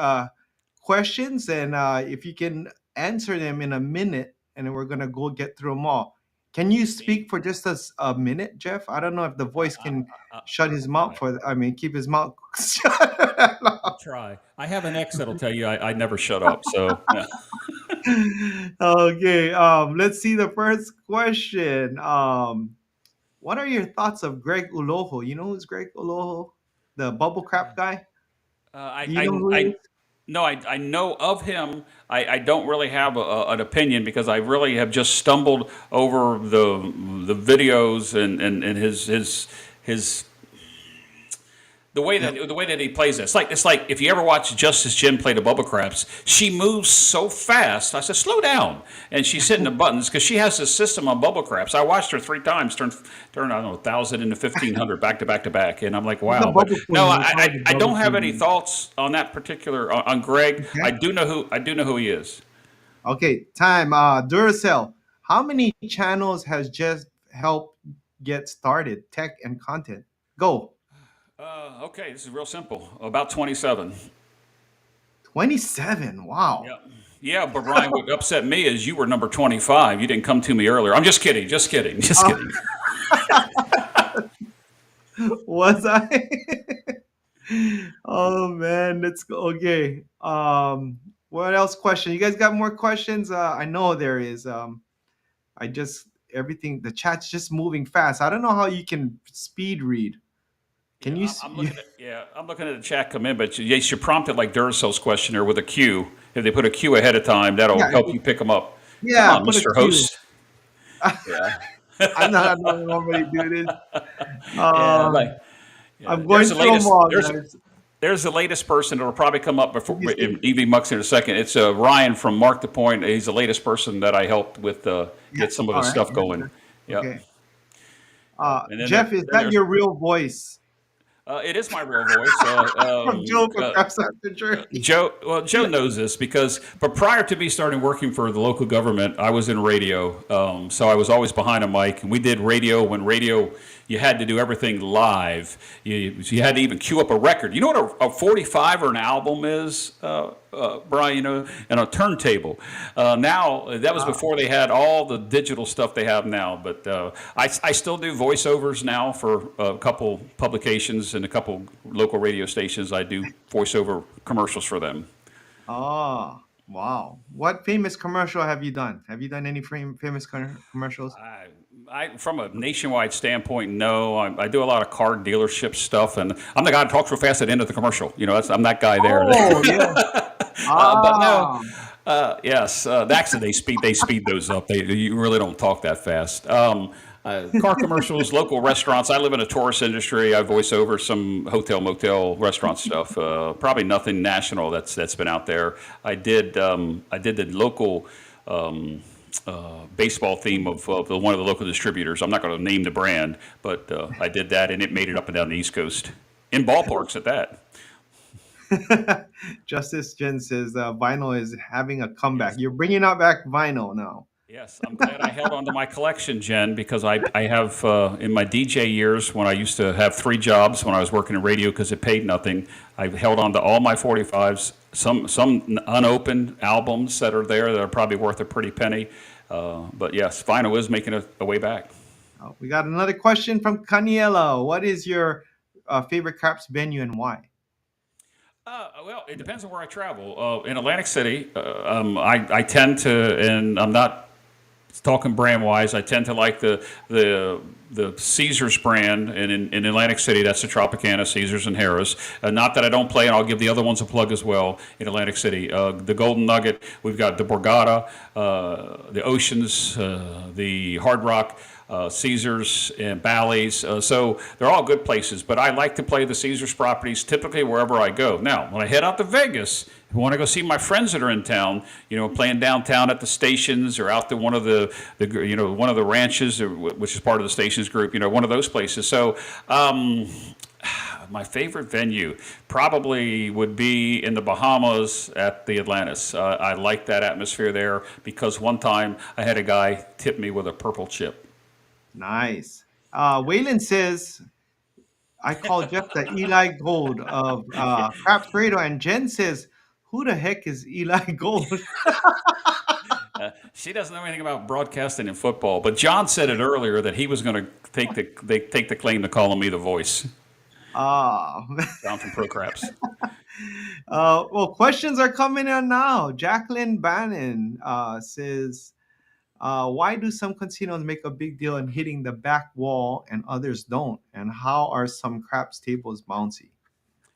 questions, and if you can answer them in a minute, and then we're gonna go get through them all. Can you Me? speak for just a minute, Jeff? I don't know if the I, voice I, can shut I'll his mouth try. for. I mean, keep his mouth shut. I'll try. I have an ex that'll tell you I never shut up. So yeah. Okay, let's see the first question. What are your thoughts of Greg Uloho? You know who's Greg Uloho? The bubble crap guy? I, Do you know I, who he I is? No, I know of him. I don't really have an opinion because I really have just stumbled over the videos and his Yep. the way that he plays it. It's like if you ever watch Justice Jim play the Bubba Craps, she moves so fast. I said, slow down, and she's hitting the buttons because she has this system on Bubba Craps. I watched her 3 times turn I don't know 1,000 into 1,500 back to back to back, and I'm like, He's a wow. But bubble no, queen. We call it the I bubble don't have any queen. thoughts on that particular on Greg. Okay. I do know who he is. Okay, time. Duracell. How many channels has just helped get started? Tech and content. Go. Okay, this is real simple. About 27. 27. Wow. Yeah. Yeah, but Brian, what upset me is you were number 25. You didn't come to me earlier. I'm just kidding. Just kidding. Just Uh, kidding. was I? Oh man, let's go. Okay. What else? Question. You guys got more questions? I know there is. I just everything. The chat's just moving fast. I don't know how you can speed read. Yeah, Can you? I'm looking at the chat come in, but you should prompt it like Duracell's questionnaire with a Q. If they put a Q ahead of time, that'll Yeah. help you pick them up. Come Yeah. on, Put a Mr. Q. Host. Yeah. I know how to normally do this. Yeah, Uh, like yeah. I'm going through them all, guys. There's the latest person that'll probably come up before Let me see. in EV Mux in a second. It's Ryan from Mark the Point. He's the latest person that I helped with Yeah. get some of All the right. stuff Yeah, going. sure. Yep. Okay. Yep. And Jeff, is then that there's your real voice? it is my real voice. From Joe from Craps After Journey. Joe knows this but prior to me starting working for the local government, I was in radio. So I was always behind a mic, and we did radio when radio you had to do everything live. You had to even queue up a record. You know what a 45 or an album is, Brian? And a turntable. Now that was before they had all the digital stuff they have now. But I still do voiceovers now for a couple publications and a couple local radio stations. I do voiceover commercials for them. Oh, wow. What famous commercial have you done? Have you done any famous commercials? I, from a nationwide standpoint, no. I do a lot of car dealership stuff, and I'm the guy that talks real fast at the end of the commercial. I'm that guy there. Oh, yeah. But no, Ah, yes. Actually, they speed those up. You really don't talk that fast. Car commercials, local restaurants. I live in a tourist industry. I voice over some hotel, motel, restaurant stuff. Probably nothing national that's been out there. I did the local baseball theme of one of the local distributors. I'm not going to name the brand, but I did that, and it made it up and down the East Coast in ballparks at that. Justice Jen says vinyl is having a comeback. Yes. You're bringing out back vinyl now. Yes, I'm glad I held on to my collection, Jen, because I have in my DJ years when I used to have three jobs when I was working in radio because it paid nothing. I held on to all my 45s, some unopened albums that are there that are probably worth a pretty penny. But yes, vinyl is making a way back. We got another question from Caniela. What is your favorite craps venue and why? Well, it depends on where I travel. In Atlantic City, I tend to, and I'm not talking brand wise, I tend to like the Caesars brand, and in Atlantic City, that's the Tropicana, Caesars, and Harris. Not that I don't play, and I'll give the other ones a plug as well in Atlantic City. The Golden Nugget, we've got the Borgata, the Oceans, the Hard Rock. Caesars and Bally's. So they're all good places, but I like to play the Caesars properties typically wherever I go. Now, when I head out to Vegas, if I want to go see my friends that are in town, playing downtown at the stations or out to one of the one of the ranches, which is part of the stations group, one of those places. So, my favorite venue probably would be in the Bahamas at the Atlantis. I like that atmosphere there because one time I had a guy tip me with a purple chip. Nice. Waylon says, I call Jeff the Eli Gold of Craps Radio. And Jen says, who the heck is Eli Gold? She doesn't know anything about broadcasting and football, but John said it earlier that he was going to take the claim to calling me the voice. Ah. John from Pro Craps. Well, questions are coming in now. Jacqueline Bannon says, why do some casinos make a big deal in hitting the back wall and others don't? And how are some craps tables bouncy?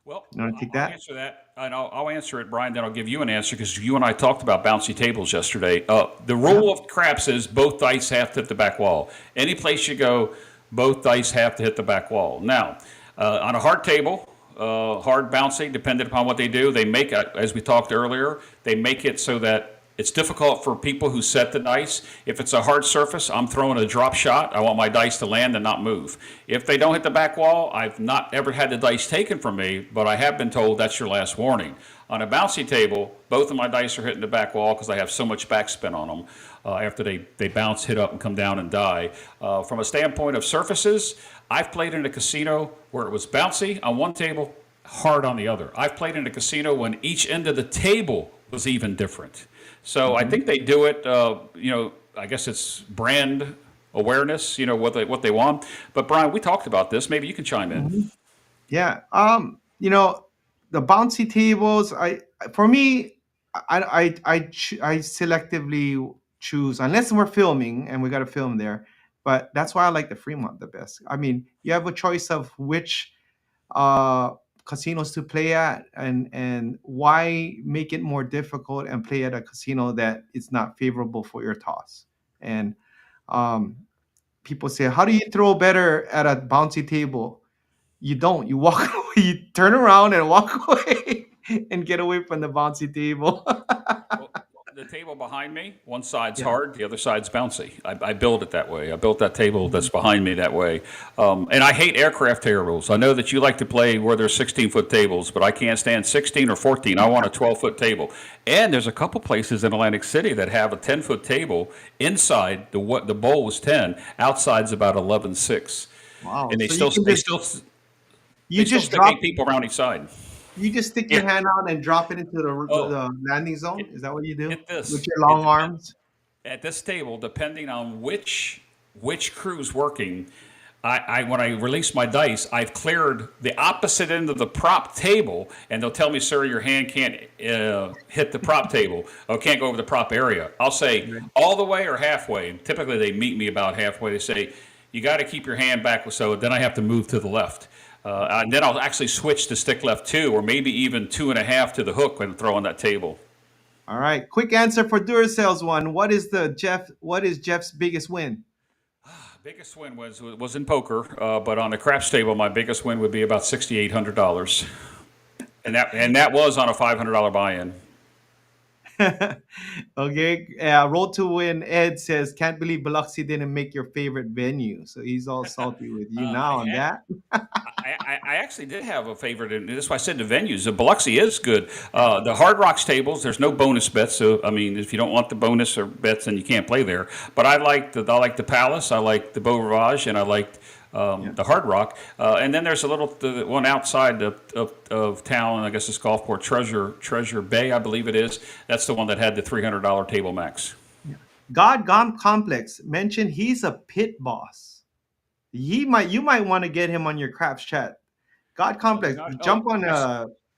Well, You want to take I'll that? answer that, and I'll answer it, Brian. Then I'll give you an answer because you and I talked about bouncy tables yesterday. The Yeah. rule of craps is both dice have to hit the back wall. Any place you go, both dice have to hit the back wall. Now, on a hard table, hard bouncy, depending upon what they do, they make, as we talked earlier, they make it so that it's difficult for people who set the dice. If it's a hard surface, I'm throwing a drop shot. I want my dice to land and not move. If they don't hit the back wall, I've not ever had the dice taken from me, but I have been told that's your last warning. On a bouncy table, both of my dice are hitting the back wall because I have so much backspin on them after they bounce, hit up, and come down and die. From a standpoint of surfaces, I've played in a casino where it was bouncy on one table, hard on the other. I've played in a casino when each end of the table was even different. So I think they do it. I guess it's brand awareness. What they want. But Brian, we talked about this. Maybe you can chime in. Yeah. The bouncy tables. For me, I selectively choose unless we're filming and we got to film there. But that's why I like the Fremont the best. I mean, you have a choice of which uh, casinos to play at, and why make it more difficult and play at a casino that is not favorable for your toss. And um, people say, how do you throw better at a bouncy table? You don't. You walk away. You turn around and walk away and get away from the bouncy table. Well, the table behind me, one side's Yeah. hard, the other side's bouncy. I built it that way. I built that table Mhm. that's behind me that way. And I hate aircraft tables. I know that you like to play where there's 16-foot tables, but I can't stand 16 or 14. I want a 12-foot table. And there's a couple places in Atlantic City that have a 10-foot table. Inside, the bowl was 10. Outside's about 11.6. Wow. And So you can they just still you they still just stick drop 8 people around each side. you just stick your Yeah. hand out and drop it into Oh, the landing zone. get, Is that what you do get this. with your It long depends. arms? At this table, depending on which crew's working, I when I release my dice, I've cleared the opposite end of the prop table, and they'll tell me, "Sir, your hand can't hit the prop table, or can't go over the prop area." I'll say Right. all the way or halfway. And typically, they meet me about halfway. They say, "You got to keep your hand back," so then I have to move to the left. And then I'll actually switch to stick left two, or maybe even 2.5 to the hook when I throw on that table. All right. Quick answer for Duracells one. What is Jeff's biggest win? Biggest win was in poker, but on the craps table, my biggest win would be about $6,800, and that was on a $500 buy-in. Okay. Roll to win. Ed says, "Can't believe Biloxi didn't make your favorite venue." So he's all salty with you now on I that. I actually did have a favorite, and that's why I said the venues. The Biloxi is good. The Hard Rocks tables, there's no bonus bets, so I mean, if you don't want the bonus or bets, then you can't play there. But I like the Palace, I like the Beau Rivage, and I liked Yeah. the Hard Rock. And then there's the one outside of town. I guess it's Gulfport Treasure Bay, I believe it is. That's the one that had the $300 table max. Yeah. God Gom Complex mentioned he's a pit boss. You might want to get him on your craps chat. God Oh, do Complex, not. Oh, jump on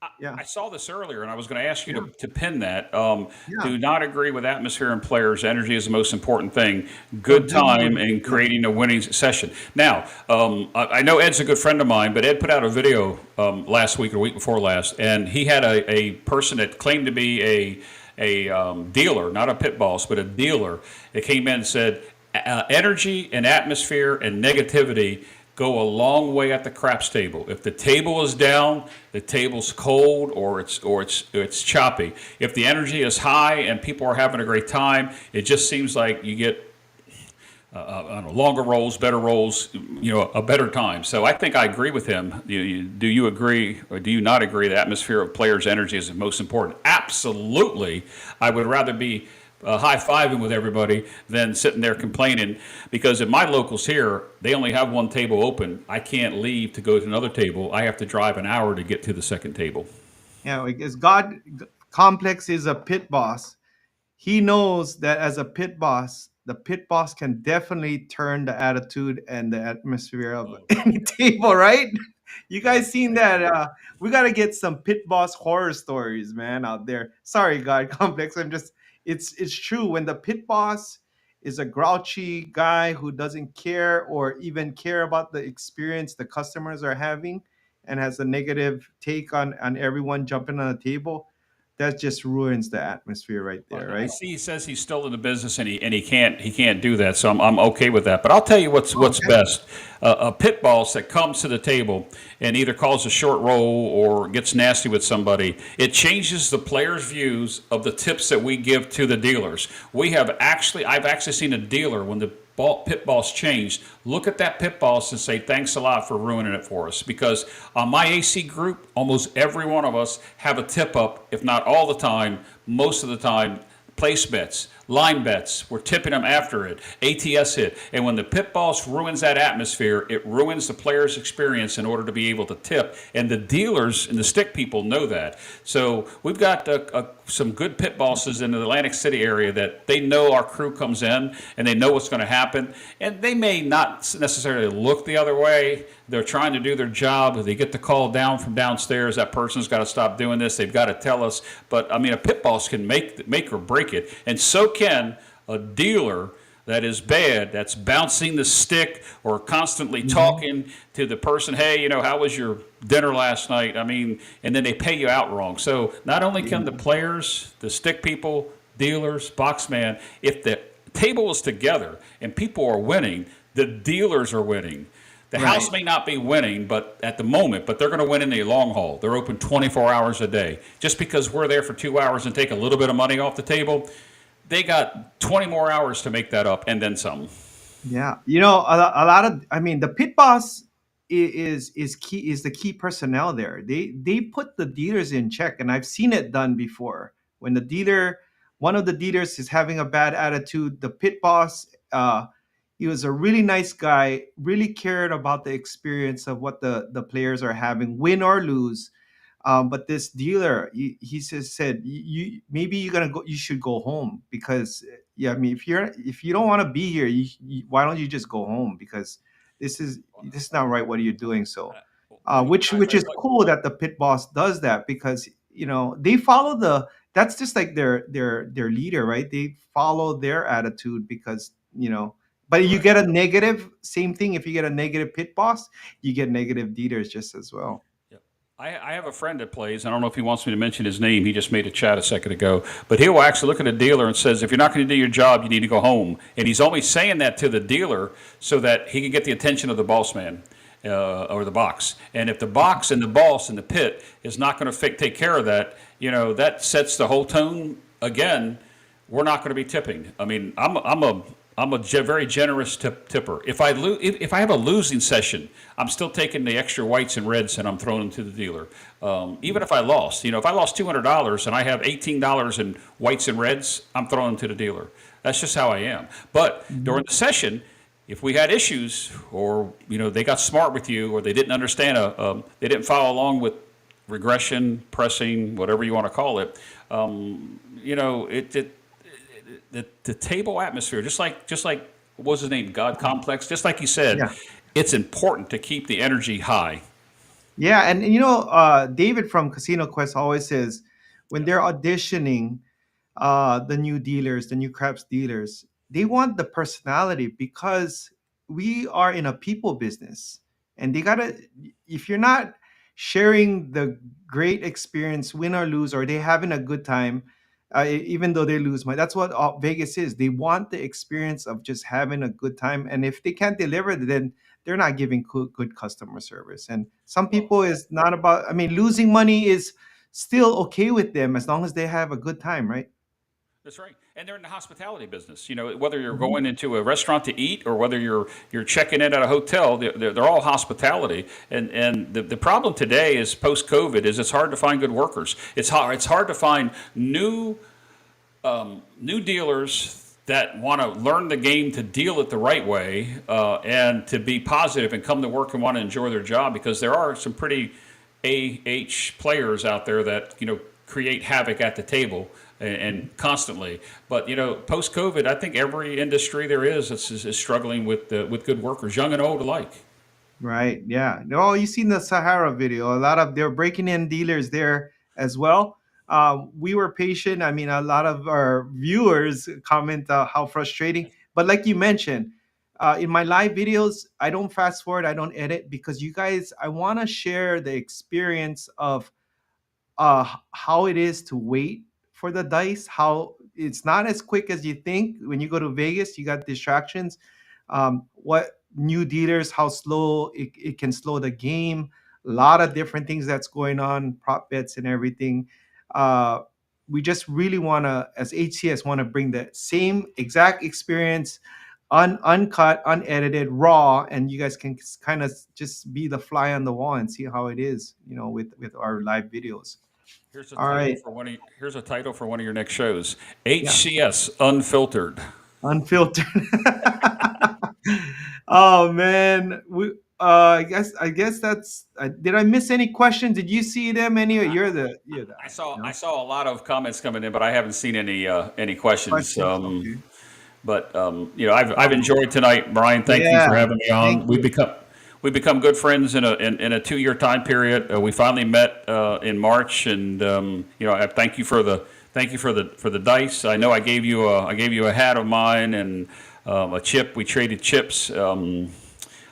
I, yeah, I saw this earlier, and I was going to ask you yeah, to pin that. yeah. Do not agree with atmosphere and players. Energy is the most important thing. Good Agree time with and yeah. creating a winning session. Now, I know Ed's a good friend of mine, but Ed put out a video last week or week before last, and he had a person that claimed to be a dealer, not a pit boss, but a dealer, that came in and said energy and atmosphere and negativity go a long way at the craps table. If the table is down, the table's cold or it's choppy. If the energy is high and people are having a great time, it just seems like you get I don't know, longer rolls, better rolls, a better time. So I think I agree with him. Do you agree or do you not agree the atmosphere of players' energy is the most important? Absolutely. I would rather be high-fiving with everybody than sitting there complaining because at my locals here, they only have one table open. I can't leave to go to another table. I have to drive an hour to get to the second table. Yeah, because Complex is a pit boss. He knows that as a pit boss, the pit boss can definitely turn the attitude and the atmosphere of Oh, any yeah. table, right? You Yeah, guys seen I that? agree. We got to get some pit boss horror stories, man, out there. Sorry, God Complex. It's true. When the pit boss is a grouchy guy who doesn't care or even care about the experience the customers are having and has a negative take on everyone jumping on a table, that just ruins the atmosphere right Well, there, I right? see he says he's still in the business and he can't do that. So I'm okay with that. But I'll tell you what's Okay. best: a pit boss that comes to the table and either calls a short roll or gets nasty with somebody. It changes the players' views of the tips that we give to the dealers. I've actually seen a dealer when the pit boss changed, look at that pit boss and say thanks a lot for ruining it for us. Because on my AC group, almost every one of us have a tip up, if not all the time, most of the time, place bets, line bets. We're tipping them after it. ATS hit. And when the pit boss ruins that atmosphere, it ruins the player's experience in order to be able to tip. And the dealers and the stick people know that. So we've got some good pit bosses in the Atlantic City area that they know our crew comes in and they know what's going to happen. And they may not necessarily look the other way. They're trying to do their job. If they get the call down from downstairs, that person's got to stop doing this. They've got to tell us. But I mean, a pit boss can make or break it, and so can a dealer that is bad, that's bouncing the stick or constantly Mhm. talking to the person. Hey, how was your dinner last night? I mean, and then they pay you out wrong. So not only can the Yeah. players, the stick people, dealers, boxman, if the table is together and people are winning, the dealers are winning. The house Right. may not be winning, but at the moment, but they're going to win in the long haul. They're open 24 hours a day. Just because we're there for 2 hours and take a little bit of money off the table, they got 20 more hours to make that up and then some. Yeah. A lot of I mean, the pit boss is the key personnel there. They put the dealers in check, and I've seen it done before. When one of the dealers is having a bad attitude, the pit boss, he was a really nice guy, really cared about the experience of what the players are having, win or lose. But this dealer, he said, you maybe you should go home because yeah, I mean, if you don't want to be here, why don't you just go home? Because this is not right. What are you doing? So, One of the guys which I is play. cool that the pit boss does that because they follow that's just like their leader, right? They follow their attitude because But you Correct. get a negative, same thing. If you get a negative pit boss, you get negative dealers just as well. Yep. I have a friend that plays. I don't know if he wants me to mention his name. He just made a chat a second ago. But he will actually look at a dealer and says, if you're not going to do your job, you need to go home. And he's only saying that to the dealer so that he can get the attention of the boss man or the box. And if the box and the boss and the pit is not going to take care of that, that sets the whole tone again. We're not going to be tipping. I mean, I'm a very generous tipper. If I have a losing session, I'm still taking the extra whites and reds and I'm throwing them to the dealer. Even if I lost, if I lost $200 and I have $18 in whites and reds, I'm throwing them to the dealer. That's just how I am. But Mhm. during the session, if we had issues or they got smart with you or they didn't understand they didn't follow along with regression, pressing, whatever you want to call it, it the table atmosphere, just like what was his name, God Complex, just like he said, Yeah. it's important to keep the energy high. Yeah, and David from Casino Quest always says when they're auditioning the new dealers, the new craps dealers, they want the personality because we are in a people business, and they gotta. If you're not sharing the great experience, win or lose, or they having a good time, even though they lose money, that's what Vegas is. They want the experience of just having a good time, and if they can't deliver, then they're not giving good customer service. And some Well, people is not about. I mean, losing money is still okay with them as long as they have a good time, right? that's right. And they're in the hospitality business. Whether you're Mhm. going into a restaurant to eat or whether you're checking in at a hotel, they're all hospitality. And the problem today is post COVID is it's hard to find good workers. It's hard to find new dealers that want to learn the game to deal it the right way and to be positive and come to work and want to enjoy their job, because there are some pretty players out there that create havoc at the table and constantly. But post COVID, I think every industry there is struggling with good workers, young and old alike. Right. Yeah. No, you seen the Sahara video. A lot of they're breaking in dealers there as well. We were patient. I mean, a lot of our viewers comment how frustrating. But like you mentioned, in my live videos, I don't fast forward. I don't edit because you guys. I want to share the experience of how it is to wait for the dice, how it's not as quick as you think. When you go to Vegas, you got distractions. What new dealers, how slow it can slow the game. A lot of different things that's going on, prop bets and everything. uh, we just really want to, as HCS, want to bring the same exact experience, uncut, unedited, raw, and you guys can kind of just be the fly on the wall and see how it is, with our live videos. All right. Here's a title for one of your next shows: Yeah. HCS Unfiltered. Unfiltered. Oh man. I guess that's did I miss any questions? Did you see them anyway? You're the I saw a lot of comments coming in, but I haven't seen any questions. questions. Okay. But I've enjoyed tonight, Brian. Thank you Yeah. for having me Thank on. you. We become good friends in a 2 year time period. We finally met in March, and I thank you for the dice. I know I gave you a hat of mine and a chip. We traded chips.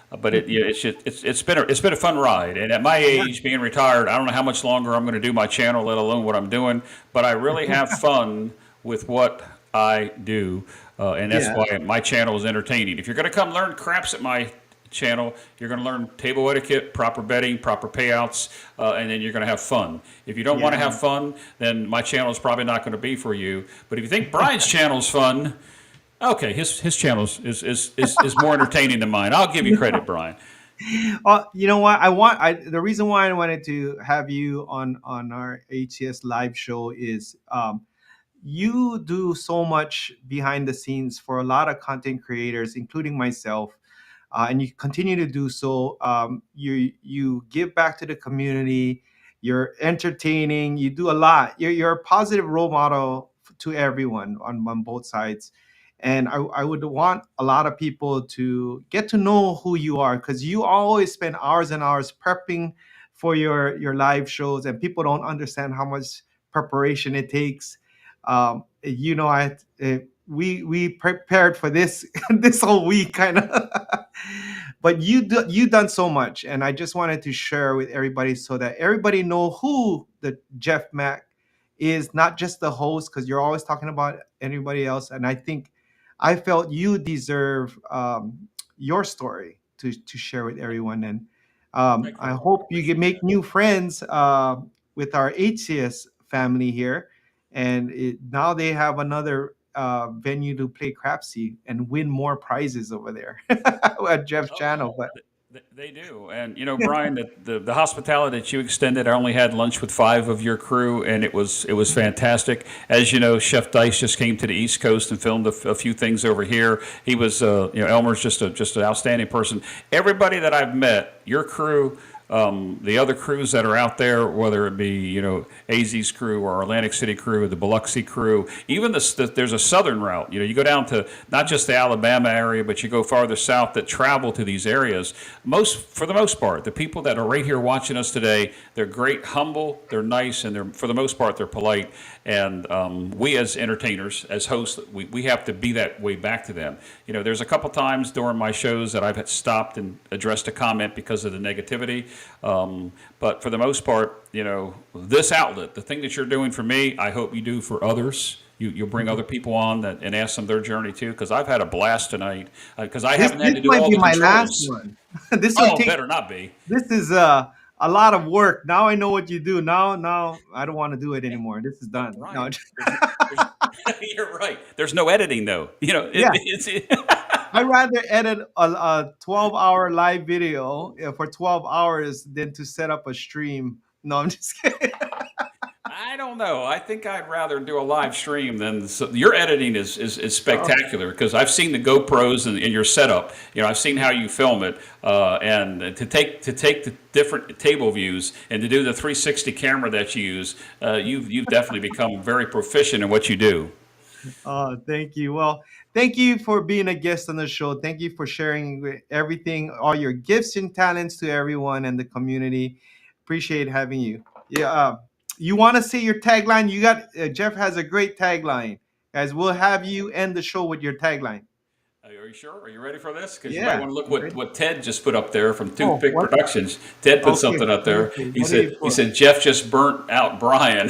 But it's been a fun ride, and at my Yeah. age, being retired, I don't know how much longer I'm going to do my channel, let alone what I'm doing. But I really have fun with what I do, and that's Yeah. why my channel is entertaining. If you're going to come learn craps at my channel, you're going to learn table etiquette, proper betting, proper payouts, and then you're going to have fun. If you don't want to Yeah. have fun, then my channel is probably not going to be for you. But if you think Brian's channel is fun, okay, his channel is more entertaining than mine. I'll give you credit, Brian. You know what? The reason why I wanted to have you on our HCS live show is you do so much behind the scenes for a lot of content creators, including myself, and you continue to do so. You give back to the community. You're entertaining. You do a lot. You're a positive role model to everyone on both sides. And I would want a lot of people to get to know who you are because you always spend hours and hours prepping for your live shows, and people don't understand how much preparation it takes. We prepared for this this whole week kind of. But you done so much, and I just wanted to share with everybody so that everybody know who the Jeff Mack is, not just the host, because you're always talking about anybody else. And I think I felt you deserve your story to share with everyone. And Thank I you. hope you can Appreciate make that. new friends with our HCS family here. And now they have another venue to play Crapsy and win more prizes over there at Jeff's Oh yeah, channel. But they do. And Brian, the hospitality that you extended, I only had lunch with five of your crew, and it was fantastic. As you know, Chef Dice just came to the East Coast and filmed a few things over here. He was, Elmer's just an outstanding person. Everybody that I've met, your crew. The other crews that are out there, whether it be AZ's crew or Atlantic City crew, the Biloxi crew, even there's a southern route. You go down to not just the Alabama area, but you go farther south that travel to these areas. For the most part, the people that are right here watching us today, they're great, humble, they're nice, and for the most part they're polite. And we as entertainers, as hosts, we have to be that way back to them. There's a couple times during my shows that I've stopped and addressed a comment because of the negativity. But for the most part, this outlet, the thing that you're doing for me, I hope you do for others. You'll bring other people on and ask them their journey too, because I've had a blast tonight. Because I haven't had this to do might all be the my last controls. one. This will Oh, take. better not be. This is a lot of work. Now I know what you do. Now I don't want to do it Hey, anymore. This is but done. No, Brian, there's you're right. There's no editing though. yeah. It's I'd rather edit a 12-hour live video for 12 hours than to set up a stream. No, I'm just kidding. I don't know. I think I'd rather do a live stream than your editing is Oh, spectacular because I've seen the GoPros and your setup. I've seen how you film it, and to take the different table views and to do the 360 camera that you use. You've definitely become very proficient in what you do. thank you. Well, thank you for being a guest on the show. Thank you for sharing everything, all your gifts and talents to everyone and the community. Appreciate having you. Yeah. You want to say your tagline? You got Jeff has a great tagline, guys. We'll have you end the show with your tagline. Are you sure? Are you ready for this? Because you might Yeah. want to look You what, ready? what Ted just put up there from Oh, Toothpick what? Productions. Ted put Okay. something up Let me there. see. He What did he said he put? said Jeff just burnt out Brian.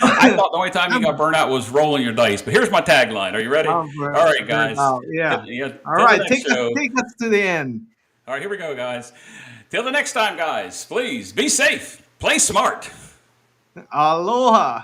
I thought the only time you got I'm, burnt out was rolling your dice. But here's my tagline. Are you ready? I'm All right, burnt guys. out. Yeah. Yeah, All till the right. next show. Take us to the end. All right, here we go, guys. Till the next time, guys. Please be safe. Play smart. Aloha.